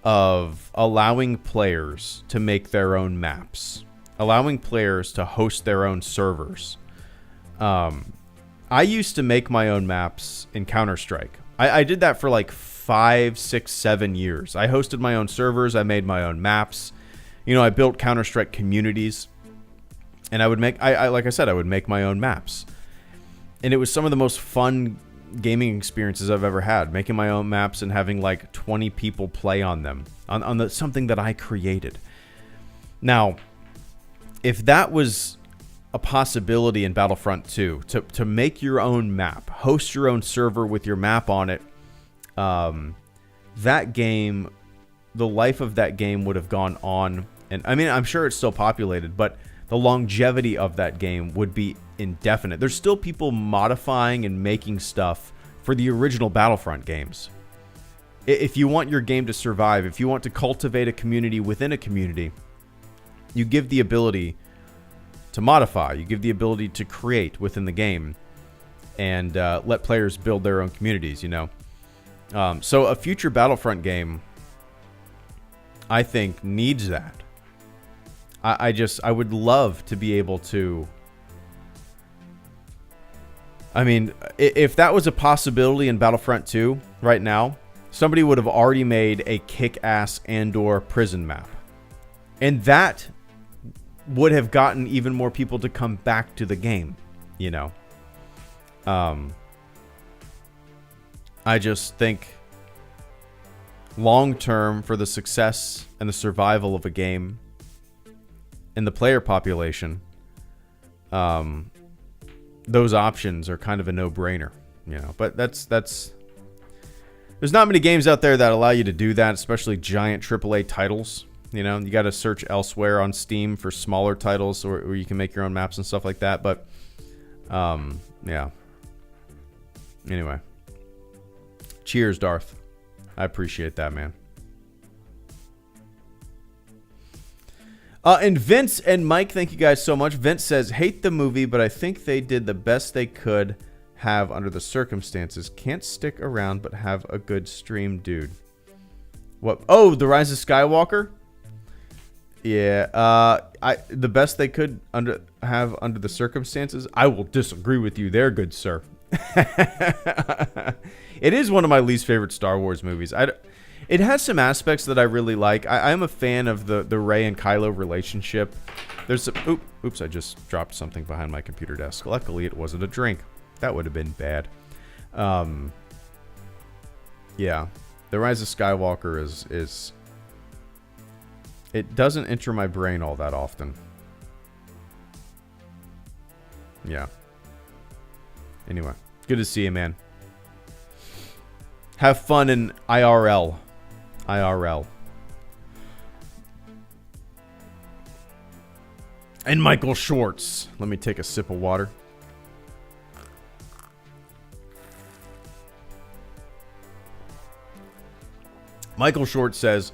of allowing players to make their own maps. Allowing players to host their own servers. I used to make my own maps in Counter-Strike. I did that for like 5, 6, 7 years. I hosted my own servers. I made my own maps. You know, I built Counter-Strike communities. And I would make, like I said, I would make my own maps. And it was some of the most fun gaming experiences I've ever had. Making my own maps and having like 20 people play on them. On something that I created. Now... if that was a possibility in Battlefront 2, to make your own map, host your own server with your map on it, that game, the life of that game would have gone on. And I mean, I'm sure it's still populated, but the longevity of that game would be indefinite. There's still people modifying and making stuff for the original Battlefront games. If you want your game to survive, if you want to cultivate a community within a community, you give the ability to modify. You give the ability to create within the game and let players build their own communities, you know. So a future Battlefront game, I think, needs that. I would love to be able to... I mean, if that was a possibility in Battlefront 2 right now, somebody would have already made a kick-ass Andor prison map. And that would have gotten even more people to come back to the game, you know. I just think long term, for the success and the survival of a game and the player population, those options are kind of a no-brainer, you know. But that's there's not many games out there that allow you to do that, especially giant AAA titles. You know, you got to search elsewhere on Steam for smaller titles where you can make your own maps and stuff like that. But, yeah. Anyway. Cheers, Darth. I appreciate that, man. And Vince and Mike, thank you guys so much. Vince says, hate the movie, but I think they did the best they could have under the circumstances. Can't stick around, but have a good stream, dude. What? Oh, The Rise of Skywalker? Yeah, the best they could have under the circumstances. I will disagree with you there, good sir. It is one of my least favorite Star Wars movies. It has some aspects that I really like. I'm a fan of the Rey and Kylo relationship. There's some, oops, I just dropped something behind my computer desk. Luckily, it wasn't a drink. That would have been bad. Yeah, The Rise of Skywalker is it doesn't enter my brain all that often. Yeah. Anyway, good to see you, man. Have fun in IRL. IRL. And Michael Schwartz. Let me take a sip of water. Michael Schwartz says,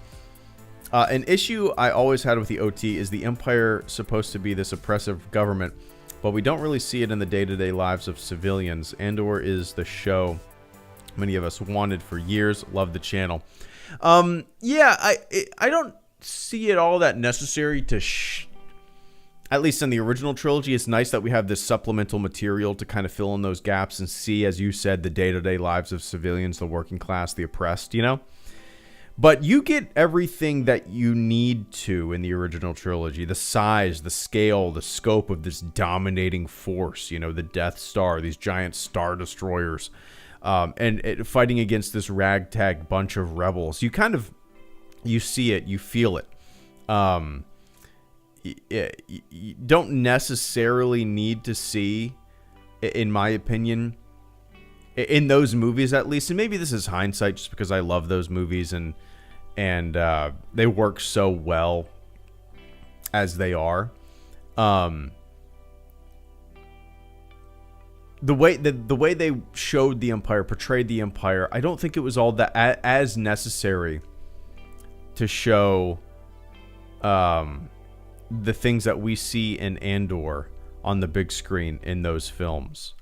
an issue I always had with the OT is the Empire supposed to be this oppressive government, but we don't really see it in the day-to-day lives of civilians. Andor is the show many of us wanted for years. Love the channel. Yeah, I don't see it all that necessary to at least in the original trilogy. It's nice that we have this supplemental material to kind of fill in those gaps and see, as you said, the day-to-day lives of civilians, the working class, the oppressed, you know? But you get everything that you need to in the original trilogy. The size, the scale, the scope of this dominating force, you know, the Death Star, these giant Star Destroyers, and fighting against this ragtag bunch of rebels. You kind of, you see it, you feel it. You don't necessarily need to see, in my opinion, in those movies at least, and maybe this is hindsight just because I love those movies and they work so well as they are. The way they showed the Empire, portrayed the Empire, I don't think it was all that as necessary to show the things that we see in Andor on the big screen in those films.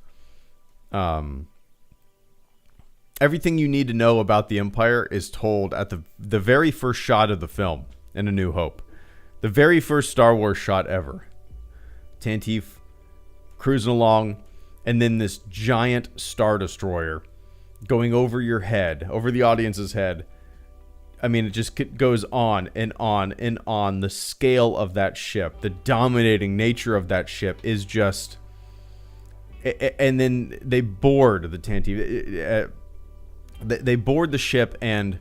Everything you need to know about the Empire is told at the very first shot of the film in A New Hope. The very first Star Wars shot ever. Tantive cruising along, and then this giant Star Destroyer going over your head, over the audience's head. I mean, it just goes on and on and on. The scale of that ship, the dominating nature of that ship is just... And then they board the Tantive... They board the ship, and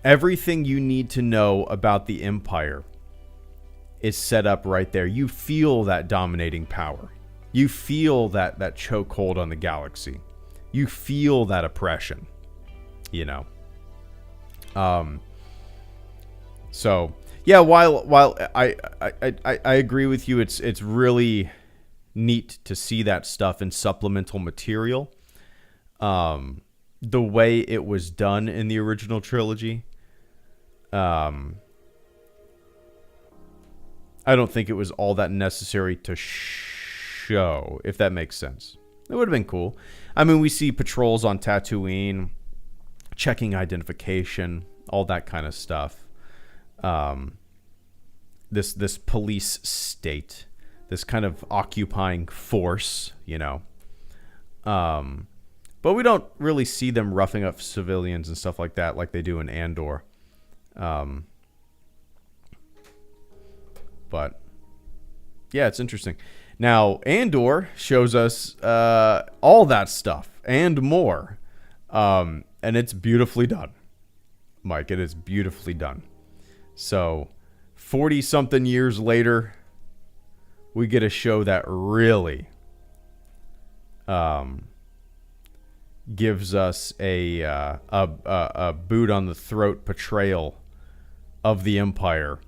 everything you need to know about the Empire is set up right there. You feel that dominating power. You feel that chokehold on the galaxy. You feel that oppression, you know. So yeah, while I agree with you, it's really neat to see that stuff in supplemental material. The way it was done in the original trilogy, I don't think it was all that necessary to show, if that makes sense. It would have been cool. I mean, we see patrols on Tatooine, checking identification, all that kind of stuff. This police state, this kind of occupying force, you know. But we don't really see them roughing up civilians and stuff like that like they do in Andor. But yeah, it's interesting. Now, Andor shows us all that stuff and more. And it's beautifully done. Mike, it is beautifully done. So, 40-something years later, we get a show that really gives us a boot on the throat portrayal of the Empire.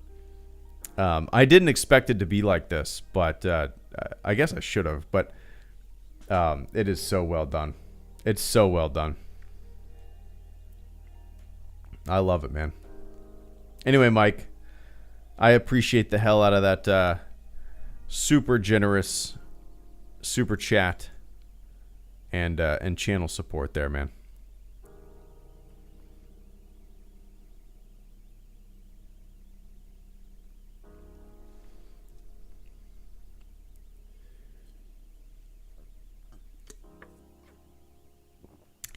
I didn't expect it to be like this, but I guess I should have. But it is so well done. It's so well done. I love it, man. Anyway, Mike, I appreciate the hell out of that super generous super chat and channel support there, man.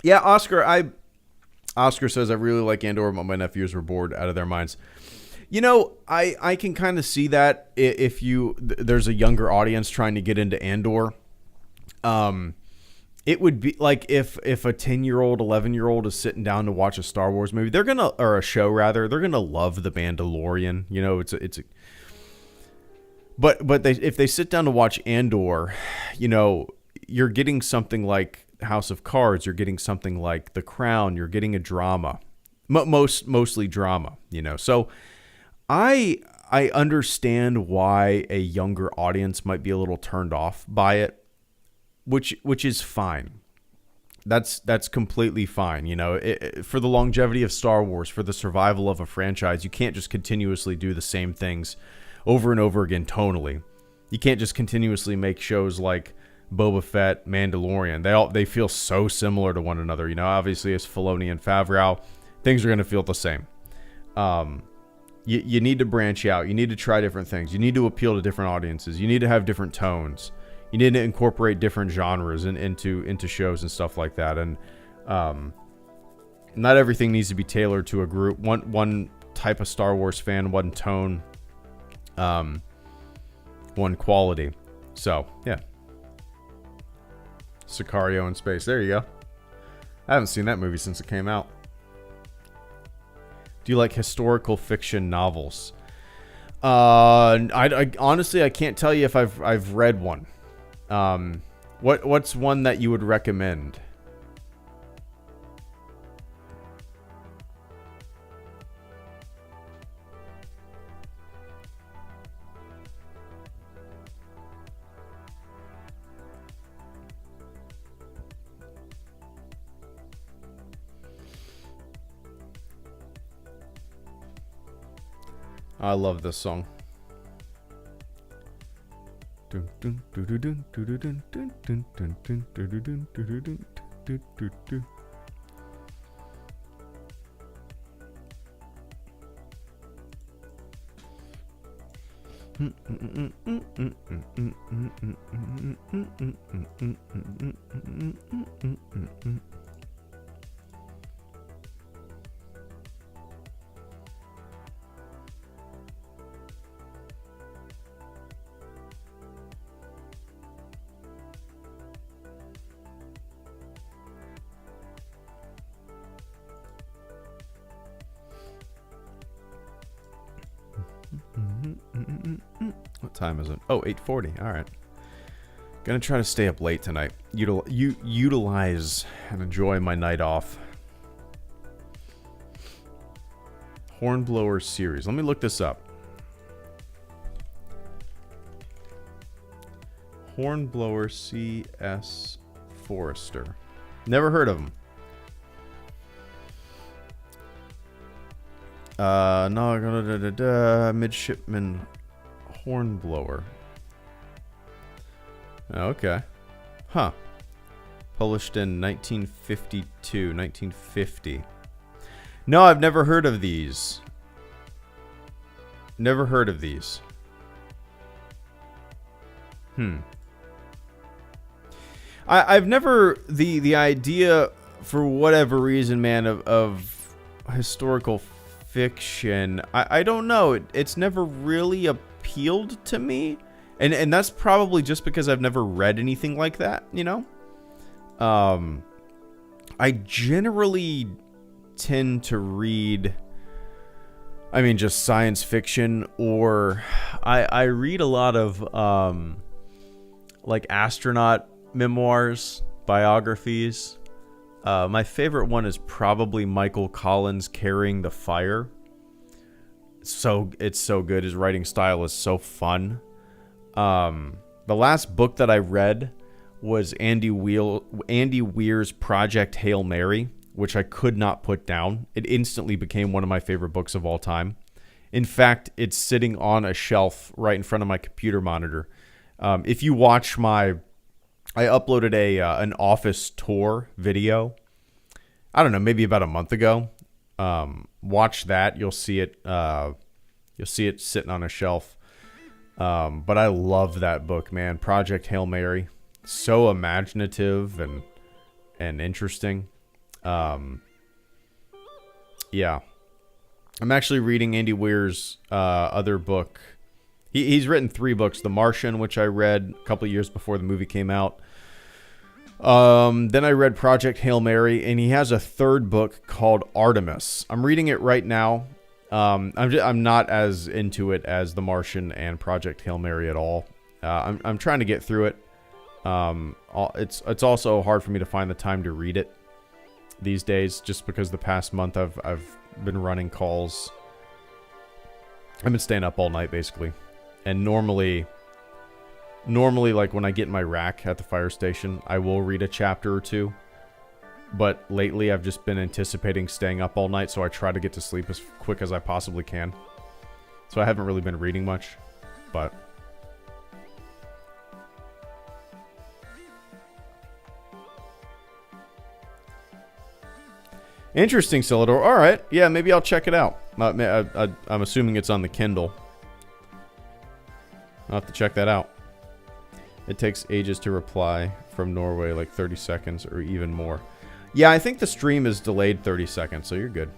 Yeah, Oscar says, I really like Andor, but my nephews were bored out of their minds. I can kind of see that if there's a younger audience trying to get into Andor. It would be like if a 10-year-old, 11-year-old is sitting down to watch a Star Wars movie, or a show rather, they're gonna love The Mandalorian. If they sit down to watch Andor, you're getting something like House of Cards, you're getting something like The Crown, you're getting a drama, mostly drama. So I understand why a younger audience might be a little turned off by it. Which is fine. That's completely fine. For the longevity of Star Wars, for the survival of a franchise, you can't just continuously do the same things over and over again tonally. You can't just continuously make shows like Boba Fett, Mandalorian. They feel so similar to one another. Obviously as Filoni and Favreau, things are going to feel the same. You need to branch out. You need to try different things. You need to appeal to different audiences. You need to have different tones. You need to incorporate different genres into shows and stuff like that. And not everything needs to be tailored to a group. One type of Star Wars fan, one tone, one quality. So, yeah. Sicario in space. There you go. I haven't seen that movie since it came out. Do you like historical fiction novels? I honestly, I can't tell you if I've read one. What's one that you would recommend? I love this song. What time is it? Oh, 8:40. All right. Gonna try to stay up late tonight. Utilize and enjoy my night off. Hornblower series. Let me look this up. Hornblower C.S. Forrester. Never heard of him. Midshipman Hornblower. Okay. Huh. Published in 1950. No, I've never heard of these. Never heard of these. I've never... The idea, for whatever reason, man, of historical fiction, I don't know. It's never really appealed to me. And that's probably just because I've never read anything like that, I generally tend to read, just science fiction, or I read a lot of like astronaut memoirs, biographies. My favorite one is probably Michael Collins' Carrying the Fire. So it's so good. His writing style is so fun. The last book that I read was Andy Weir's Project Hail Mary, which I could not put down. It instantly became one of my favorite books of all time. In fact, it's sitting on a shelf right in front of my computer monitor. If you watch I uploaded an office tour video, I don't know, maybe about a month ago. Watch that. You'll see it sitting on a shelf. But I love that book, man. Project Hail Mary. So imaginative and interesting. Yeah. I'm actually reading Andy Weir's other book. He's written 3 books. The Martian, which I read a couple of years before the movie came out. Then I read Project Hail Mary, and he has a 3rd book called Artemis. I'm reading it right now. I'm not as into it as The Martian and Project Hail Mary at all. I'm trying to get through it. It's also hard for me to find the time to read it these days, just because the past month I've been running calls. I've been staying up all night basically, and normally like when I get in my rack at the fire station, I will read a chapter or 2. But lately I've just been anticipating staying up all night, so I try to get to sleep as quick as I possibly can. So I haven't really been reading much, but interesting, Celador. All right. Yeah, maybe I'll check it out. I'm assuming it's on the Kindle. I'll have to check that out. It takes ages to reply from Norway, like 30 seconds or even more. Yeah, I think the stream is delayed 30 seconds, so you're good.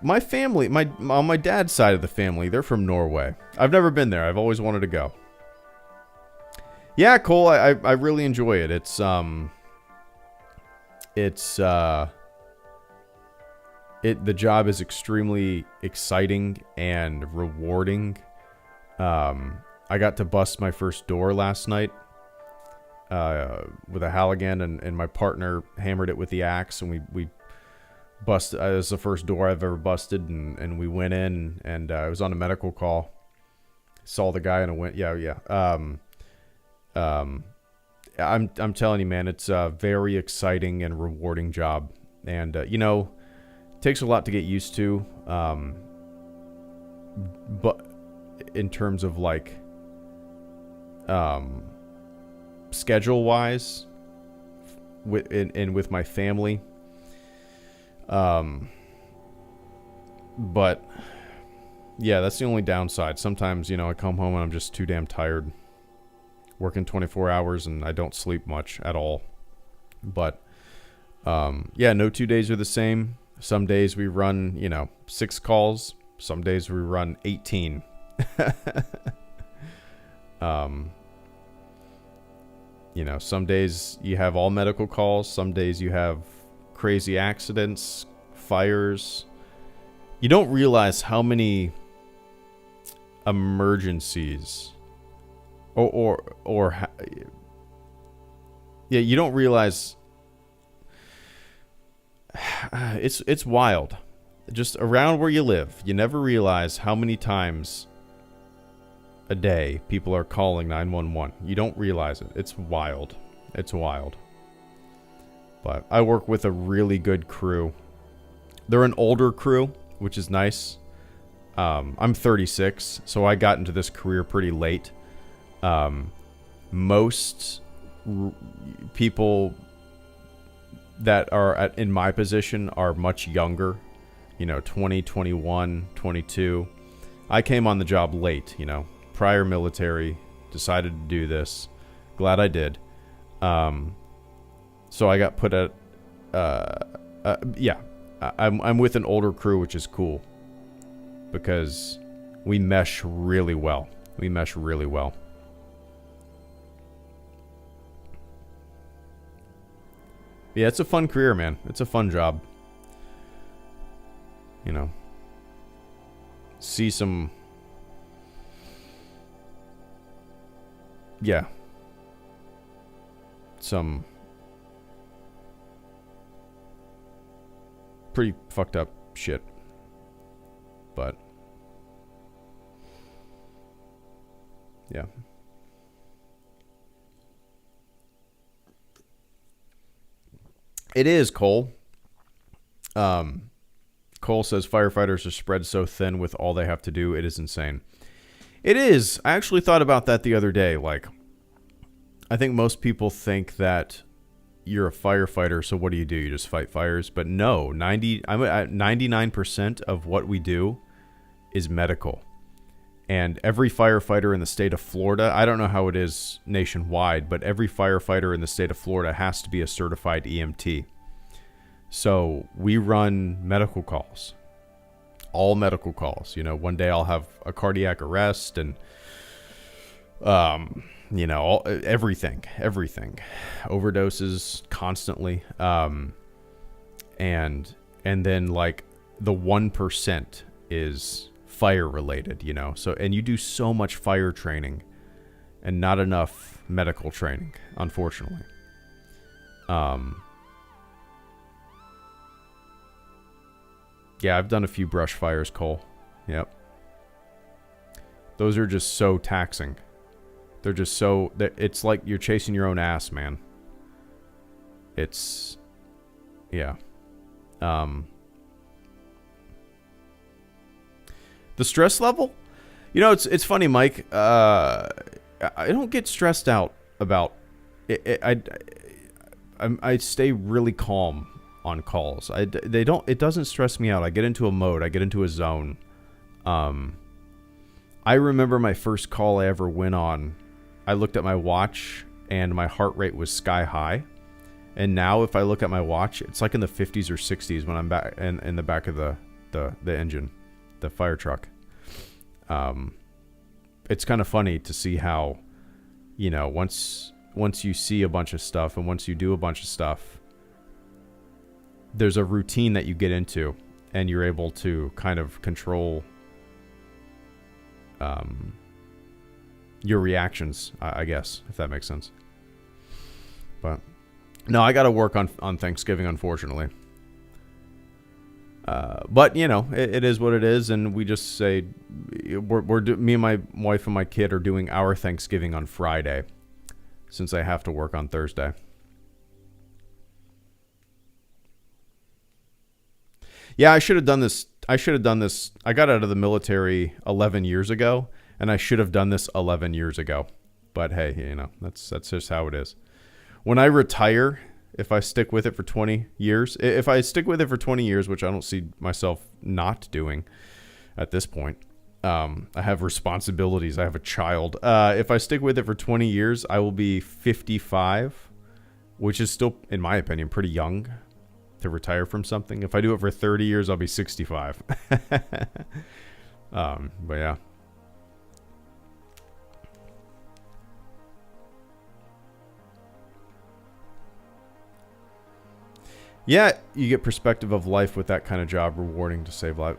My family, on my dad's side of the family, they're from Norway. I've never been there. I've always wanted to go. Yeah, Cole, I really enjoy it. The job is extremely exciting and rewarding. I got to bust my first door last night with a Halligan, and my partner hammered it with the axe, and we busted. It was the first door I've ever busted, and we went in, and I was on a medical call. Saw the guy, and I went, yeah. I'm telling you, man, it's a very exciting and rewarding job, and it takes a lot to get used to. But in terms of like schedule wise, with my family, but yeah, that's the only downside. Sometimes I come home and I'm just too damn tired, working 24 hours, and I don't sleep much at all. But yeah, no 2 days are the same. Some days we run 6 calls, some days we run 18. Some days you have all medical calls, some days you have crazy accidents, fires. You don't realize how many emergencies you don't realize. It's wild. Just around where you live, you never realize how many times a day people are calling 911. You don't realize it. It's wild. It's wild. But I work with a really good crew. They're an older crew, which is nice. I'm 36, so I got into this career pretty late. Most people that are in my position are much younger, 20, 21, 22. I came on the job late, prior military, decided to do this. Glad I did. So I got put at, I'm with an older crew, which is cool because we mesh really well. Yeah, it's a fun career, man. It's a fun job. See some... Yeah. Some... pretty fucked up shit. But... yeah. It is, Cole. Cole says firefighters are spread so thin with all they have to do. It is insane. It is. I actually thought about that the other day. Like, I think most people think that you're a firefighter, so what do? You just fight fires? But no, 99% of what we do is medical. And every firefighter in the state of Florida, I don't know how it is nationwide, but every firefighter in the state of Florida has to be a certified EMT. So we run medical calls, all medical calls. You know, one day I'll have a cardiac arrest and, you know, everything, overdoses constantly. And then like the 1% is fire related, you know. So, and you do so much fire training and not enough medical training, unfortunately. Yeah, I've done a few brush fires, Cole. Yep. Those are just so taxing. They're just so, it's like you're chasing your own ass, man. It's, yeah. The stress level, you know, it's funny, Mike. I don't get stressed out about it. I stay really calm on calls. It doesn't stress me out. I get into a mode. I get into a zone. I remember my first call I ever went on. I looked at my watch and my heart rate was sky high. And now if I look at my watch, it's like in the 50s or 60s when I'm back in the back of the engine, the fire truck. It's kind of funny to see how, you know, once you see a bunch of stuff and once you do a bunch of stuff, there's a routine that you get into and you're able to kind of control your reactions, I guess, if that makes sense. But no, I got to work on Thanksgiving, unfortunately. But you know, it is what it is, and we just say me and my wife and my kid are doing our Thanksgiving on Friday, since I have to work on Thursday. Yeah, I should have done this. I got out of the military 11 years ago, and I should have done this 11 years ago. But hey, you know, that's just how it is. When I retire, if I stick with it for 20 years, which I don't see myself not doing at this point, I have responsibilities. I have a child. If I stick with it for 20 years, I will be 55, which is still, in my opinion, pretty young to retire from something. If I do it for 30 years, I'll be 65. But yeah. Yeah, you get perspective of life with that kind of job, rewarding to save life.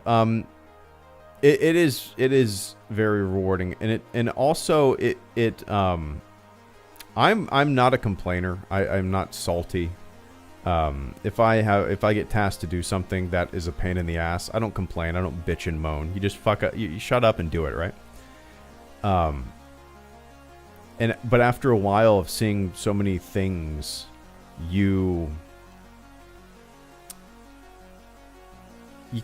It is very rewarding, and also I'm not a complainer. I'm not salty. If I get tasked to do something that is a pain in the ass, I don't complain. I don't bitch and moan. You just you shut up and do it, right? But after a while of seeing so many things, you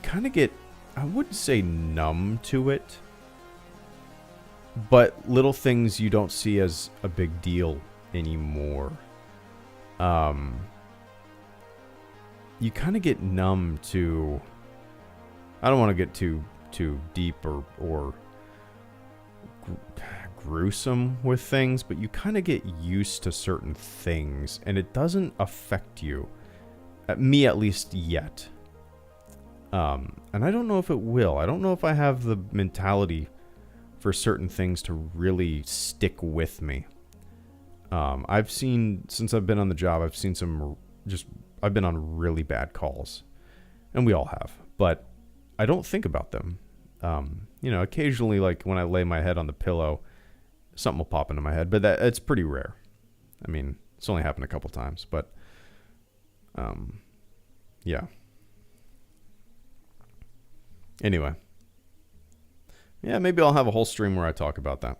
kind of get, I wouldn't say numb to it, but little things you don't see as a big deal anymore. You kind of get numb to, I don't want to get too deep or gruesome with things, but you kind of get used to certain things and it doesn't affect you. Me, at least, yet. And I don't know if it will. I don't know if I have the mentality for certain things to really stick with me. I've seen, since I've been on the job, I've seen I've been on really bad calls, and we all have, but I don't think about them. You know, occasionally, like when I lay my head on the pillow, something will pop into my head, but it's pretty rare. I mean, it's only happened a couple times, but, yeah. Anyway. Yeah, maybe I'll have a whole stream where I talk about that.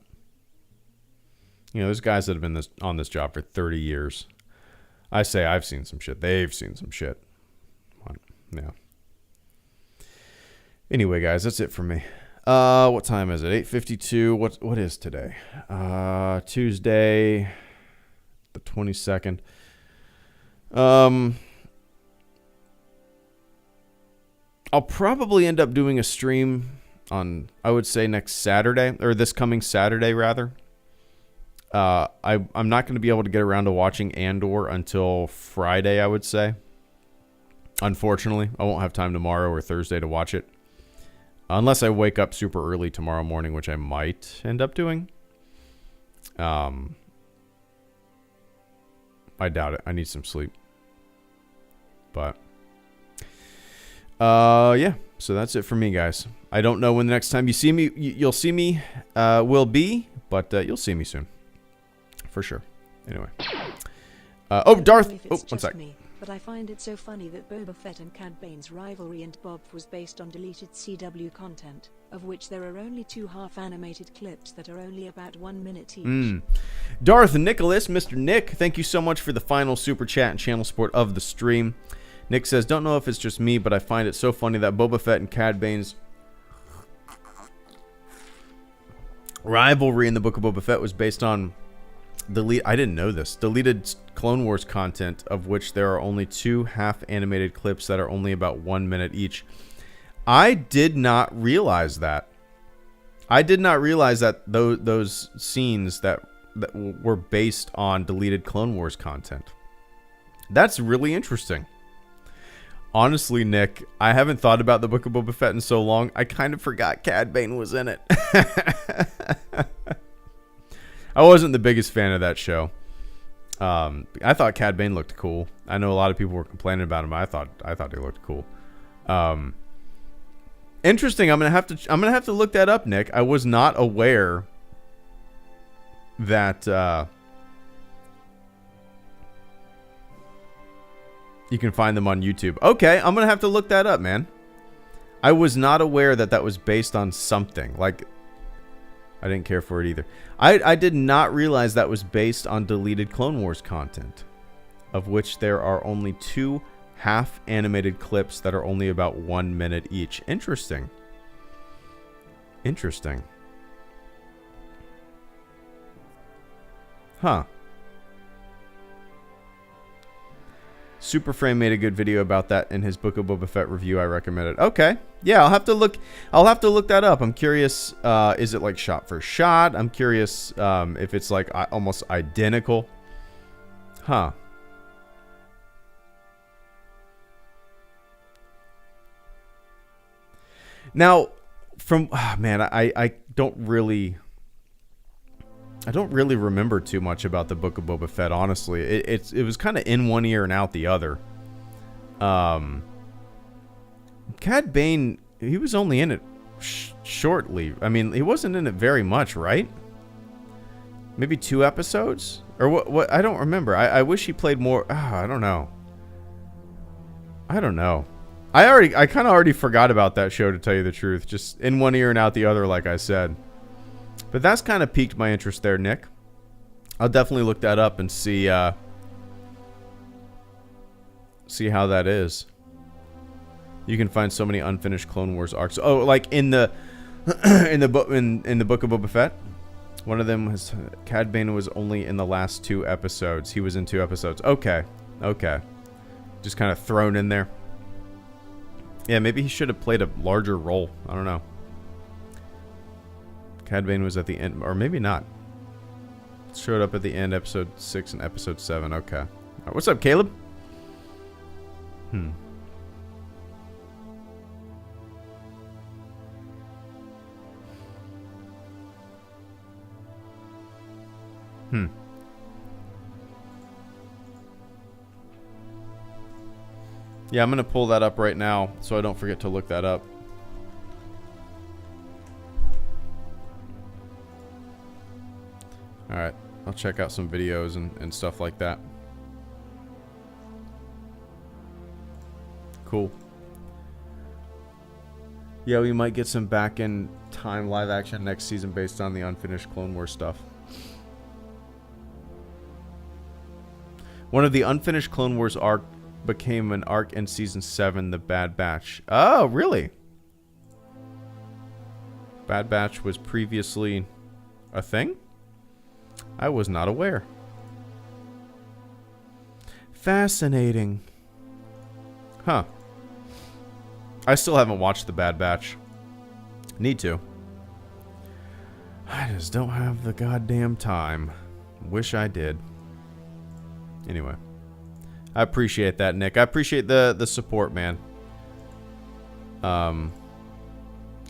You know, there's guys that have been on this job for 30 years. I say I've seen some shit. They've seen some shit. Yeah. Anyway, guys, that's it for me. What time is it? 8:52. What is today? Tuesday, the 22nd. I'll probably end up doing a stream I would say next Saturday, or this coming Saturday rather. I'm not going to be able to get around to watching Andor until Friday, I would say. Unfortunately, I won't have time tomorrow or Thursday to watch it. Unless I wake up super early tomorrow morning, which I might end up doing. I doubt it. I need some sleep. But yeah, so that's it for me, guys. I don't know when the next time you see me, you'll see me will be, but you'll see me soon. For sure. Anyway. Darth. Oh, one sec. But I find it so funny that Boba Fett and Cad Bane's rivalry and Bob was based on deleted CW content, of which there are only 2 half-animated clips that are only about 1 minute each. Darth Nicholas, Mr. Nick, thank you so much for the final super chat and channel support of the stream. Nick says, don't know if it's just me, but I find it so funny that Boba Fett and Cad Bane's rivalry in the Book of Boba Fett was based on I didn't know this. Deleted Clone Wars content, of which there are only 2 half-animated clips that are only about 1 minute each. I did not realize that. I did not realize that those scenes that were based on deleted Clone Wars content. That's really interesting. Honestly, Nick, I haven't thought about the Book of Boba Fett in so long. I kind of forgot Cad Bane was in it. I wasn't the biggest fan of that show. I thought Cad Bane looked cool. I know a lot of people were complaining about him. I thought he looked cool. Interesting. I'm gonna have to look that up, Nick. I was not aware that you can find them on YouTube. Okay, I'm gonna have to look that up, man. I was not aware that was based on something. Like, I didn't care for it either. I did not realize that was based on deleted Clone Wars content, of which there are only 2 half-animated clips that are only about 1 minute each. Interesting. Interesting. Huh. Superframe made a good video about that in his Book of Boba Fett review. I recommend it. Okay. Yeah, I'll have to look that up. I'm curious, is it like shot for shot? I'm curious if it's like almost identical. Huh. Now, I don't really remember too much about the Book of Boba Fett, honestly. It was kind of in one ear and out the other. Cad Bane, he was only in it shortly. I mean, he wasn't in it very much, right? Maybe 2 episodes? Or what? I don't remember. I wish he played more. I don't know. I kind of already forgot about that show, to tell you the truth. Just in one ear and out the other, like I said. But that's kind of piqued my interest there, Nick. I'll definitely look that up and see how that is. You can find so many unfinished Clone Wars arcs. Oh, like in the in the Book of Boba Fett. One of them was Cad Bane was only in the last 2 episodes. He was in 2 episodes. Okay. Just kind of thrown in there. Yeah, maybe he should have played a larger role. I don't know. Cad Bane was at the end, or maybe not. Showed up at the end, episode 6 and episode 7. Okay. All right, what's up, Caleb? Yeah, I'm going to pull that up right now so I don't forget to look that up. Alright, I'll check out some videos and stuff like that. Cool. Yeah, we might get some back in time live action next season based on the unfinished Clone Wars stuff. One of the unfinished Clone Wars arc became an arc in season 7, The Bad Batch. Oh, really? Bad Batch was previously a thing? I was not aware. Fascinating. Huh. I still haven't watched The Bad Batch. Need to. I just don't have the goddamn time. Wish I did. Anyway. I appreciate that, Nick. I appreciate the support, man. Alright,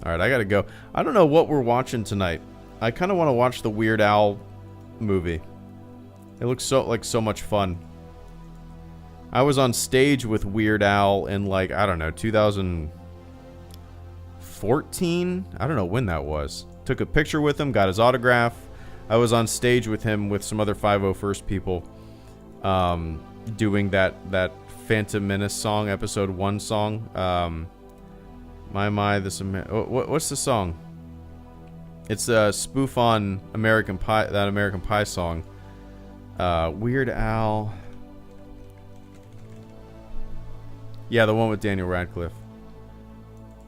I gotta go. I don't know what we're watching tonight. I kind of want to watch the Weird Al movie. It looks so much fun. I was on stage with Weird Al in, like, I don't know, 2014? I don't know when that was. Took a picture with him, got his autograph. I was on stage with him with some other 501st people, doing that Phantom Menace song, episode 1 song. What's the song? It's a spoof on American Pie, that American Pie song. Weird Al. Yeah, the one with Daniel Radcliffe.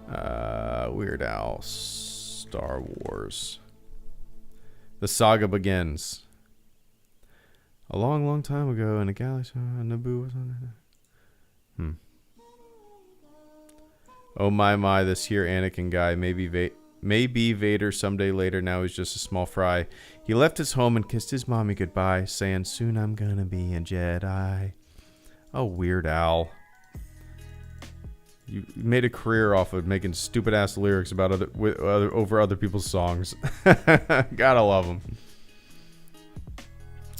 Weird Al. Star Wars. The saga begins. A long, long time ago in a galaxy, Naboo was on there. Oh my, this here Anakin guy, maybe Vader someday later, now he's just a small fry. He left his home and kissed his mommy goodbye, saying, soon I'm gonna be a Jedi. Oh, Weird Al. You made a career off of making stupid-ass lyrics about over other people's songs. Gotta love them.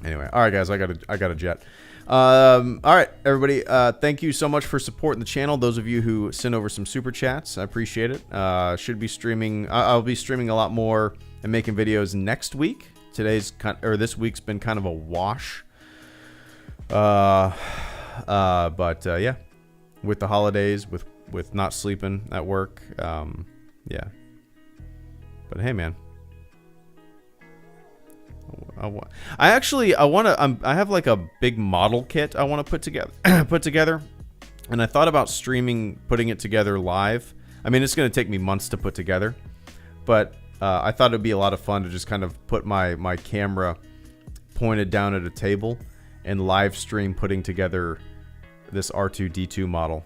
Anyway, all right, guys, I got a jet. All right, everybody. Thank you so much for supporting the channel. Those of you who sent over some super chats, I appreciate it. Should be streaming. I'll be streaming a lot more and making videos next week. This week's been kind of a wash. But yeah, with the holidays, with not sleeping at work, yeah. But hey, man. I have like a big model kit I want to put together, and I thought about putting it together live. I mean, it's going to take me months to put together, but I thought it'd be a lot of fun to just kind of put my camera pointed down at a table and live stream putting together this R2-D2 model.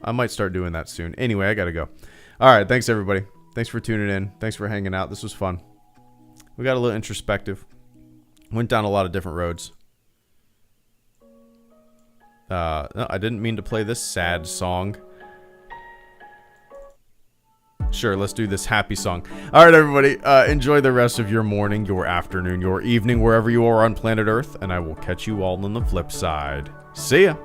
I might start doing that soon. Anyway, I gotta go. All right, thanks everybody. Thanks for tuning in. Thanks for hanging out. This was fun. We got a little introspective. Went down a lot of different roads. No, I didn't mean to play this sad song. Sure, let's do this happy song. All right, everybody. Enjoy the rest of your morning, your afternoon, your evening, wherever you are on planet Earth. And I will catch you all on the flip side. See ya.